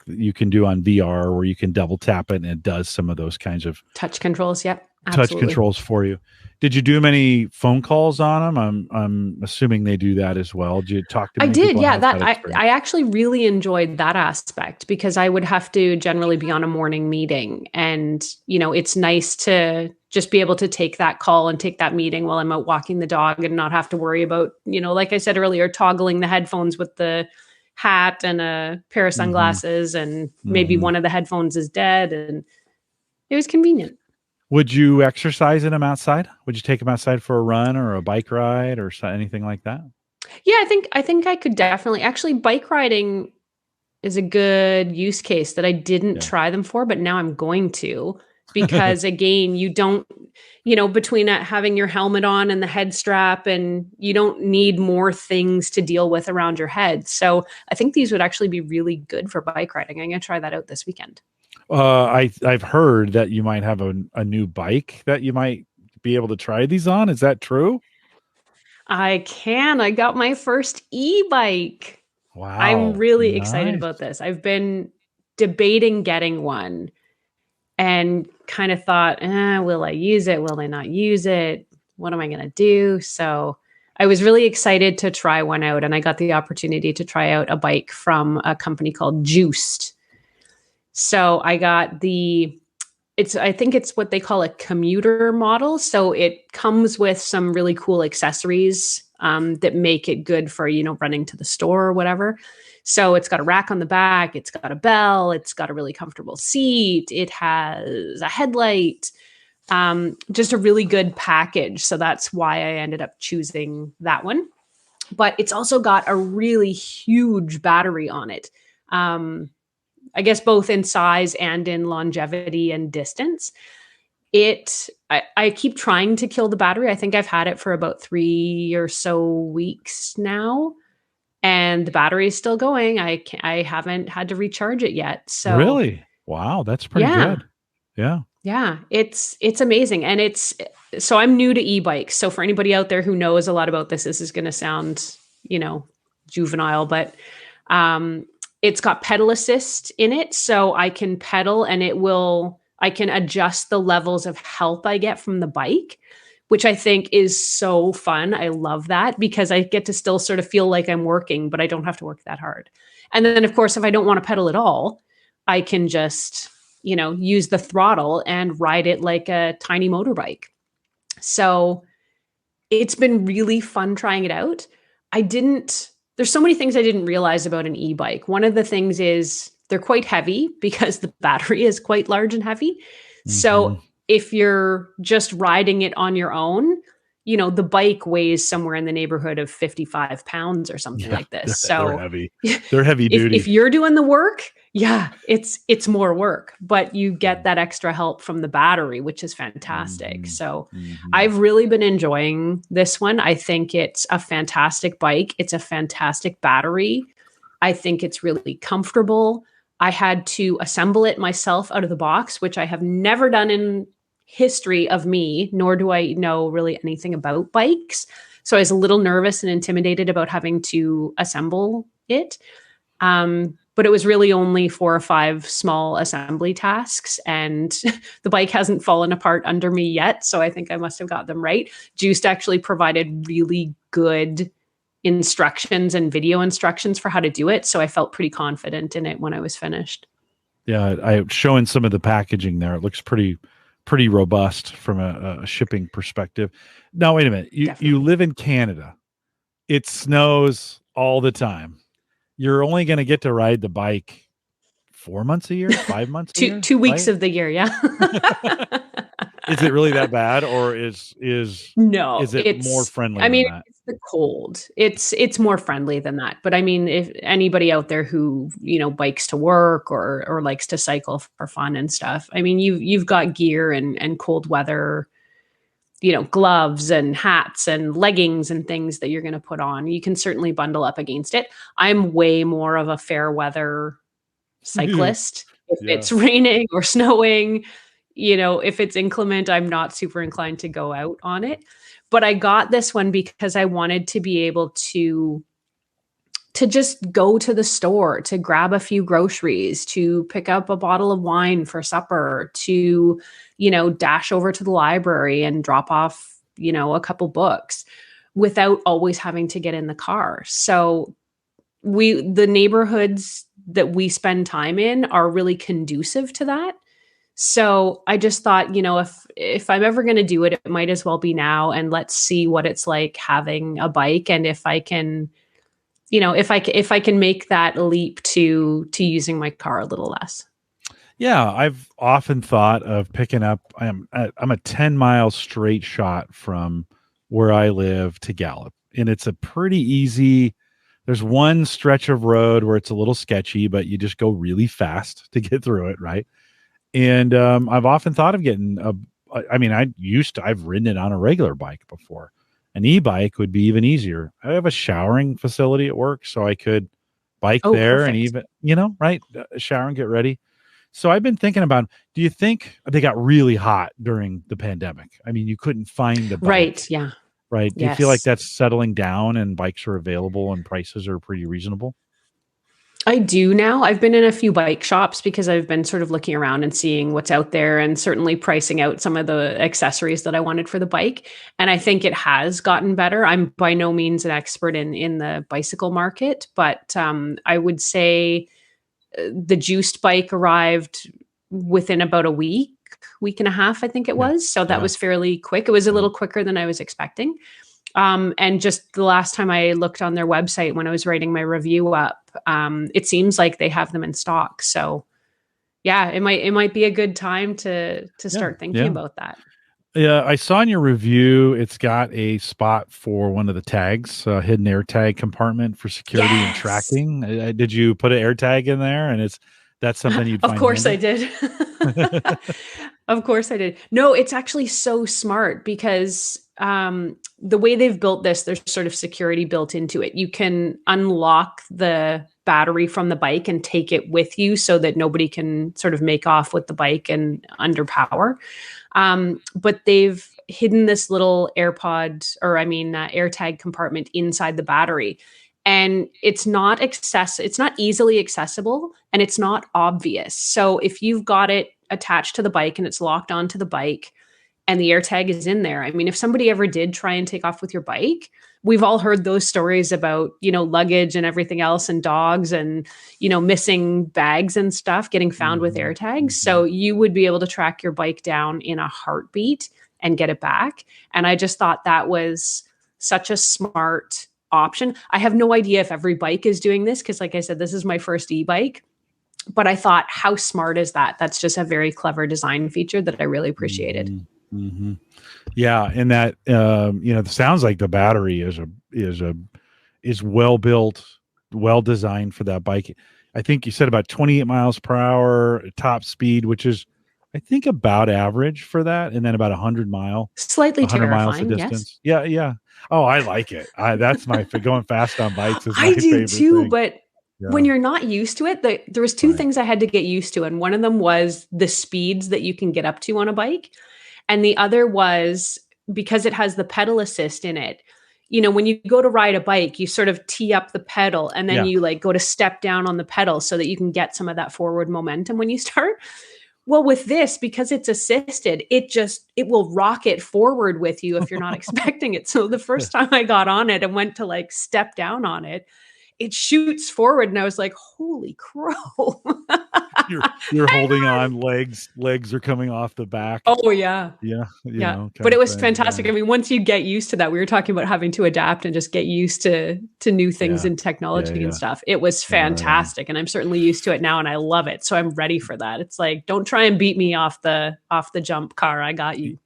you can do on VR, where you can double tap it and it does some of those kinds of Touch controls, yep, touch absolutely. controls for you. Did you do many phone calls on them? I'm assuming they do that as well. Did you talk to I many did, people, and yeah. how's That that I experience? I actually really enjoyed that aspect because I would have to generally be on a morning meeting, and it's nice to just be able to take that call and take that meeting while I'm out walking the dog and not have to worry about, like I said earlier, toggling the headphones with the hat and a pair of Hmm. sunglasses, and maybe Hmm. one of the headphones is dead, and it was convenient. Would you exercise in them outside? Would you take them outside for a run or a bike ride or anything like that? Yeah, I think I could definitely actually bike riding is a good use case that I didn't Yeah. try them for, but now I'm going to because again, you don't, between having your helmet on and the head strap, and you don't need more things to deal with around your head. So I think these would actually be really good for bike riding. I'm going to try that out this weekend. I've heard that you might have a new bike that you might be able to try these on. Is that true? I can. I got my first e-bike. I'm Wow. really excited Nice. about this. I've been debating getting one and kind of thought, will I use it? Will I not use it? What am I going to do? So I was really excited to try one out, and I got the opportunity to try out a bike from a company called Juiced. So I got I think it's what they call a commuter model. So it comes with some really cool accessories that make it good for, running to the store or whatever. So it's got a rack on the back, it's got a bell, it's got a really comfortable seat, it has a headlight, just a really good package. So that's why I ended up choosing that one. But it's also got a really huge battery on it. Um, I guess both in size and in longevity and distance. I keep trying to kill the battery. I think I've had it for about 3 or so weeks now, and the battery is still going. I haven't had to recharge it yet. So Really? Wow, that's pretty yeah, good. Yeah. yeah, it's amazing. And so I'm new to e-bikes. So for anybody out there who knows a lot about this is going to sound, juvenile, but um, it's got pedal assist in it. So I can pedal and I can adjust the levels of health I get from the bike, which I think is so fun. I love that because I get to still sort of feel like I'm working, but I don't have to work that hard. And then, of course, if I don't want to pedal at all, I can just, use the throttle and ride it like a tiny motorbike. So it's been really fun trying it out. There's so many things I didn't realize about an e-bike. One of the things is they're quite heavy because the battery is quite large and heavy. Mhm. So if you're just riding it on your own, the bike weighs somewhere in the neighborhood of 55 pounds or something Yeah, like this. they're So heavy. They're heavy if duty. you're doing the work, yeah, it's more work, but you get Mm, that extra help from the battery, which is fantastic. mhm, So mhm. I've really been enjoying this one. I think it's a fantastic bike. It's a fantastic battery. I think it's really comfortable. I had to assemble it myself out of the box, which I have never done in history of me, nor do I know really anything about bikes. So I was a little nervous and intimidated about having to assemble it. but it was really only 4 or 5 small assembly tasks, and the bike hasn't fallen apart under me yet. So I think I must have got them right. Juiced actually provided really good instructions and video instructions for how to do it. So I felt pretty confident in it when I was finished. Yeah, I showing some of the packaging there. It looks pretty robust from a shipping perspective. Now, wait a minute. You live in Canada. It snows all the time. You're only going to get to ride the bike 4 months a year, 5 months a year, 2 weeks right? of the year. Yeah. Is it really that bad, or is No, it more friendly I than mean, that? it's the cold. It's more friendly than that. But I mean, if anybody out there who, bikes to work or likes to cycle for fun and stuff, I mean, you've got gear and cold weather, gloves and hats and leggings and things that you're going to put on. You can certainly bundle up against it. I'm way more of a fair weather cyclist. If Yeah. it's raining or snowing, if it's inclement, I'm not super inclined to go out on it. But I got this one because I wanted to be able to just go to the store, to grab a few groceries, to pick up a bottle of wine for supper, to, dash over to the library and drop off, a couple books without always having to get in the car. So the neighborhoods that we spend time in are really conducive to that. So I just thought, if I'm ever going to do it, it might as well be now, and let's see what it's like having a bike, and if I can, if I can make that leap to using my car a little less. Yeah, I've often thought of picking up. I'm a 10-mile straight shot from where I live to Gallup, and it's a pretty easy. There's one stretch of road where it's a little sketchy, but you just go really fast to get through it, right? And I've often thought of getting a. I mean, I've ridden it on a regular bike before. An e-bike would be even easier. I have a showering facility at work, so I could bike Oh, there and perfect. even, right, shower and get ready. So I've been thinking about, do you think they got really hot during the pandemic? I mean, you couldn't find a Right. bike, Yeah. right? Do you feel like Yes. that's settling down and bikes are available and prices are pretty reasonable? I do now. I've been in a few bike shops because I've been sort of looking around and seeing what's out there, and certainly pricing out some of the accessories that I wanted for the bike. And I think it has gotten better. I'm by no means an expert in the bicycle market, but I would say the juiced bike arrived within about a week and a half, I think it Yeah. was. So that Yeah. was fairly quick. It was a Yeah. little quicker than I was expecting. And just the last time I looked on their website when I was writing my review up, it seems like they have them in stock. So yeah, it might be a good time to Yeah. start thinking Yeah. about that. Yeah, I saw in your review it's got a spot for one of the tags, hidden air tag compartment for security and Yes. tracking. Did you put an air tag in there? And that's something you'd Of find course I handy? did. Of course I did. No, it's actually so smart because the way they've built this, there's sort of security built into it. You can unlock the battery from the bike and take it with you so that nobody can sort of make off with the bike and under power. But they've hidden this little AirTag compartment inside the battery. And it's not it's not easily accessible, and it's not obvious. So if you've got it attached to the bike and it's locked onto the bike and the AirTag is in there, I mean, if somebody ever did try and take off with your bike, we've all heard those stories about, luggage and everything else, and dogs and, missing bags and stuff getting found with Mhm, AirTags. So mhm. you would be able to track your bike down in a heartbeat and get it back. And I just thought that was such a smart option. I have no idea if every bike is doing this because, like I said, this is my first e-bike. But I thought, how smart is that? That's just a very clever design feature that I really appreciated. Mhm, mhm. Yeah, and that it sounds like the battery is well built, well designed for that bike. I think you said about 28 miles per hour top speed, which is I think about average for that, and then about Slightly 100 miles of terrifying, yes. distance. Yeah, yeah. Oh, I like it. That's going fast on bikes is my I do favorite too, thing. but when Yeah, you're not used to it, there was two right. things I had to get used to, and one of them was the speeds that you can get up to on a bike, and the other was because it has the pedal assist in it. when you go to ride a bike, you sort of tee up the pedal and then you like go to step down on the pedal so that you can get some of that forward momentum when you start. Well, with this, because it's assisted, it will rocket forward with you if you're not expecting it. So the first time I got on it and went to like step down on it, it shoots forward and I was like, holy crow. You're holding on, legs are coming off the back. Oh yeah. Yeah. But it was fantastic. Yeah. I mean, once you get used to that, we were talking about having to adapt and just get used to new things in technology and stuff. It was fantastic. And I'm certainly used to it now and I love it. So I'm ready for that. It's like, don't try and beat me off the jump car. I got you.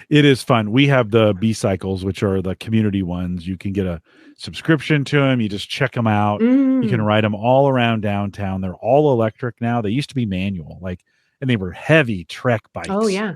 It is fun. We have the B cycles, which are the community ones. You can get a subscription to them. You just check them out. You can ride them all around downtown. They're all electric now. They used to be manual, and they were heavy Trek bikes. Oh yeah.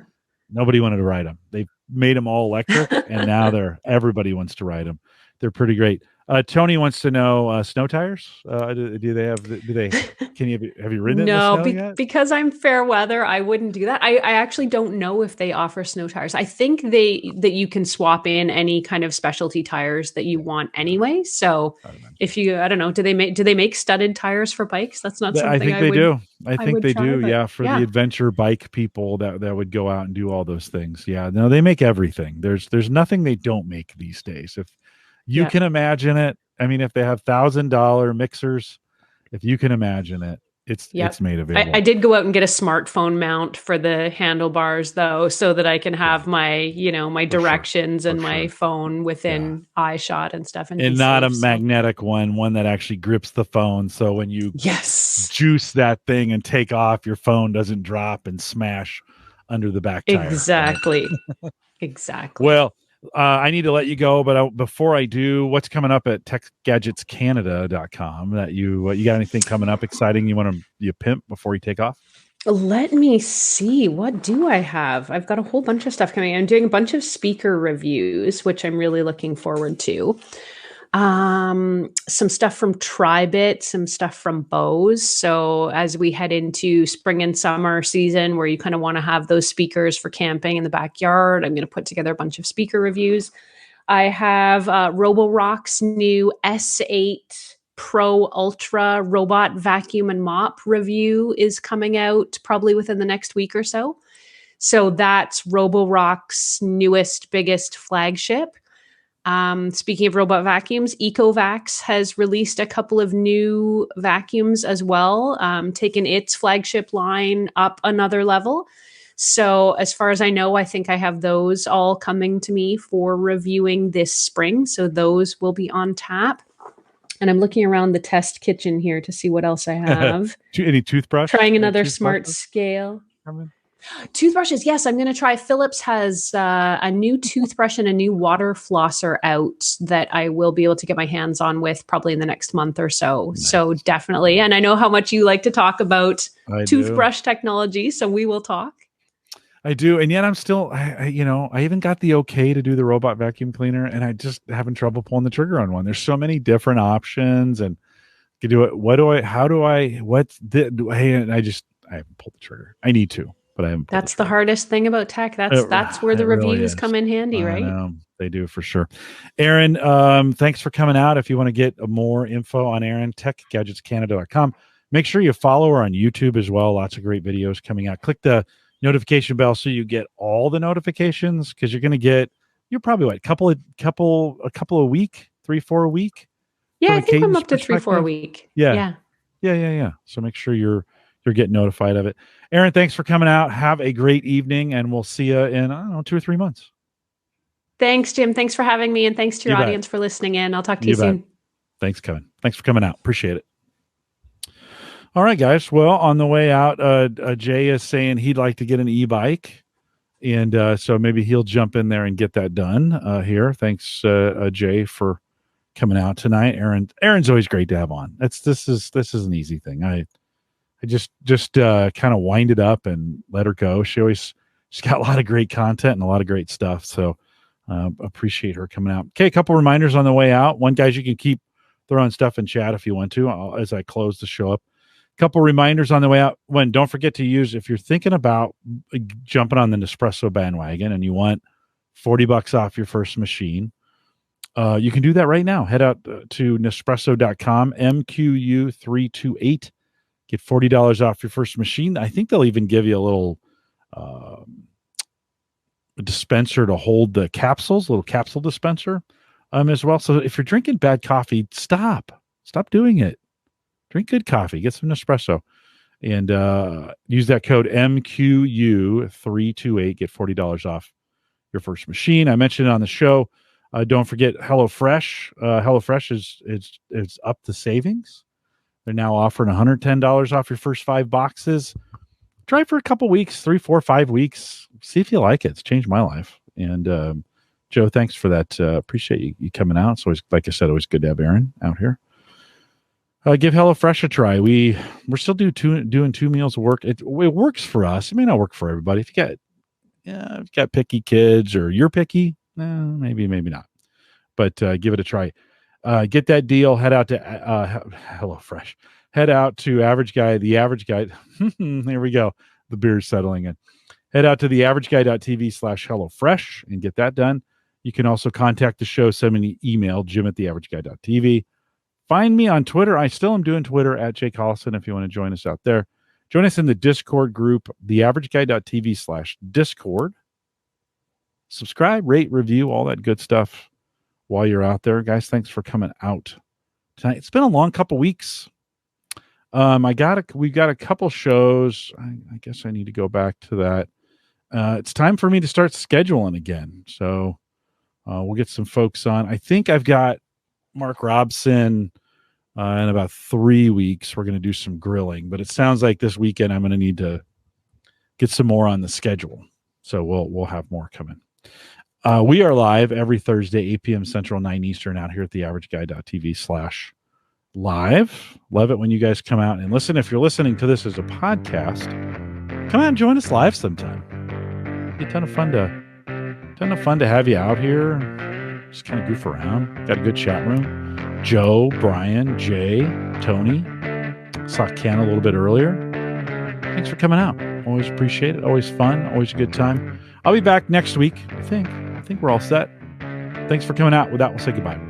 Nobody wanted to ride them. They made them all electric, and now everybody wants to ride them. They're pretty great. Tony wants to know snow tires. Do they have? Have you ridden it in the snow yet? Because I'm fair weather, I wouldn't do that. I actually don't know if they offer snow tires. I think that you can swap in any kind of specialty tires that you want anyway. So I don't know, do they make studded tires for bikes? That's not something I think they do. I think they do. Yeah, for the adventure bike people that would go out and do all those things. Yeah, no, they make everything. There's nothing they don't make these days. If you can imagine it. I mean, if they have $1,000 mixers, if you can imagine it, it's made available. I did go out and get a smartphone mount for the handlebars though, so that I can have my, my directions and my phone within eye shot and stuff. And not a magnetic one that actually grips the phone. So when you juice that thing and take off, your phone doesn't drop and smash under the back tire. Exactly. Exactly. Well, I need to let you go, but before I do, what's coming up at techgadgetscanada.com that you got anything coming up exciting you want to pimp before you take off? Let me see. What do I have? I've got a whole bunch of stuff coming. I'm doing a bunch of speaker reviews, which I'm really looking forward to. Some stuff from Tribit, some stuff from Bose. So as we head into spring and summer season where you kind of want to have those speakers for camping in the backyard, I'm going to put together a bunch of speaker reviews. I have Roborock's new S8 Pro Ultra robot vacuum and mop review is coming out probably within the next week or so. So that's Roborock's newest, biggest flagship. Speaking of robot vacuums, Ecovacs has released a couple of new vacuums as well, taken its flagship line up another level. So as far as I know, I think I have those all coming to me for reviewing this spring. So those will be on tap. And I'm looking around the test kitchen here to see what else I have. Any toothbrush? Trying another smart scale. Toothbrushes, yes, I'm going to try. Philips has a new toothbrush and a new water flosser out that I will be able to get my hands on with probably in the next month or so. Nice. So definitely. And I know how much you like to talk about toothbrush technology, so we will talk. I do. And yet I'm still, I even got the okay to do the robot vacuum cleaner and I just having trouble pulling the trigger on one. There's so many different options and you do it. And I haven't pulled the trigger. I need to. But that's the hardest thing about tech. That's where the reviews come in handy, right? They do for sure. Erin, thanks for coming out. If you want to get more info on Erin, techgadgetscanada.com. Make sure you follow her on YouTube as well. Lots of great videos coming out. Click the notification bell so you get all the notifications because you're probably a couple a week, 3-4 a week. Yeah, I think I'm up to 3-4 a week. Yeah. So make sure you're getting notified of it. Erin, thanks for coming out. Have a great evening, and we'll see you in, 2 or 3 months. Thanks, Jim. Thanks for having me, and thanks to your audience for listening in. I'll talk to you soon. Thanks, Kevin. Thanks for coming out. Appreciate it. All right, guys. Well, on the way out, Jay is saying he'd like to get an e-bike, and so maybe he'll jump in there and get that done here. Thanks, Jay, for coming out tonight. Erin's always great to have on. This is an easy thing. I just kind of wind it up and let her go. She's got a lot of great content and a lot of great stuff. So appreciate her coming out. Okay, a couple reminders on the way out. One, guys, you can keep throwing stuff in chat if you want to as I close the show up. A couple reminders on the way out. One, don't forget to use, if you're thinking about jumping on the Nespresso bandwagon and you want $40 off your first machine, You can do that right now. Head out to Nespresso.com, MQU328. Get $40 off your first machine. I think they'll even give you a little dispenser to hold the capsules, a little capsule dispenser as well. So if you're drinking bad coffee, stop doing it. Drink good coffee. Get some Nespresso and use that code MQU328. Get $40 off your first machine. I mentioned it on the show. Don't forget HelloFresh. HelloFresh is up to savings. They're now offering $110 off your first 5 boxes. Try it for a couple weeks, 3, 4, 5 weeks. See if you like it. It's changed my life. And Joe, thanks for that. Appreciate you coming out. It's always, like I said, always good to have Erin out here. Give HelloFresh a try. We're still doing 2 meals of work. It works for us. It may not work for everybody. If you got picky kids or you're picky, maybe not. But give it a try. Get that deal. Head out to HelloFresh. Head out to Average Guy. The Average Guy. There we go. The beer's settling in. Head out to theaverageguy.tv/HelloFresh and get that done. You can also contact the show. Send me an email, jim@theaverageguy.tv. Find me on Twitter. I still am doing Twitter at Jay Collison if you want to join us out there. Join us in the Discord group, theaverageguy.tv/Discord. Subscribe, rate, review, all that good stuff while you're out there. Guys, thanks for coming out tonight. It's been a long couple weeks. We've got a couple shows. I guess I need to go back to that. It's time for me to start scheduling again. So we'll get some folks on. I think I've got Mark Robson in about 3 weeks. We're going to do some grilling, but it sounds like this weekend I'm going to need to get some more on the schedule. So we'll have more coming. We are live every Thursday, 8 p.m. Central, 9 Eastern, out here at theaverageguy.tv/live. Love it when you guys come out and listen. If you're listening to this as a podcast, come out and join us live sometime. It'd be a ton of fun to have you out here. Just kind of goof around. Got a good chat room. Joe, Brian, Jay, Tony. Saw Ken a little bit earlier. Thanks for coming out. Always appreciate it. Always fun. Always a good time. I'll be back next week. I think we're all set. Thanks for coming out. With that, we'll say goodbye.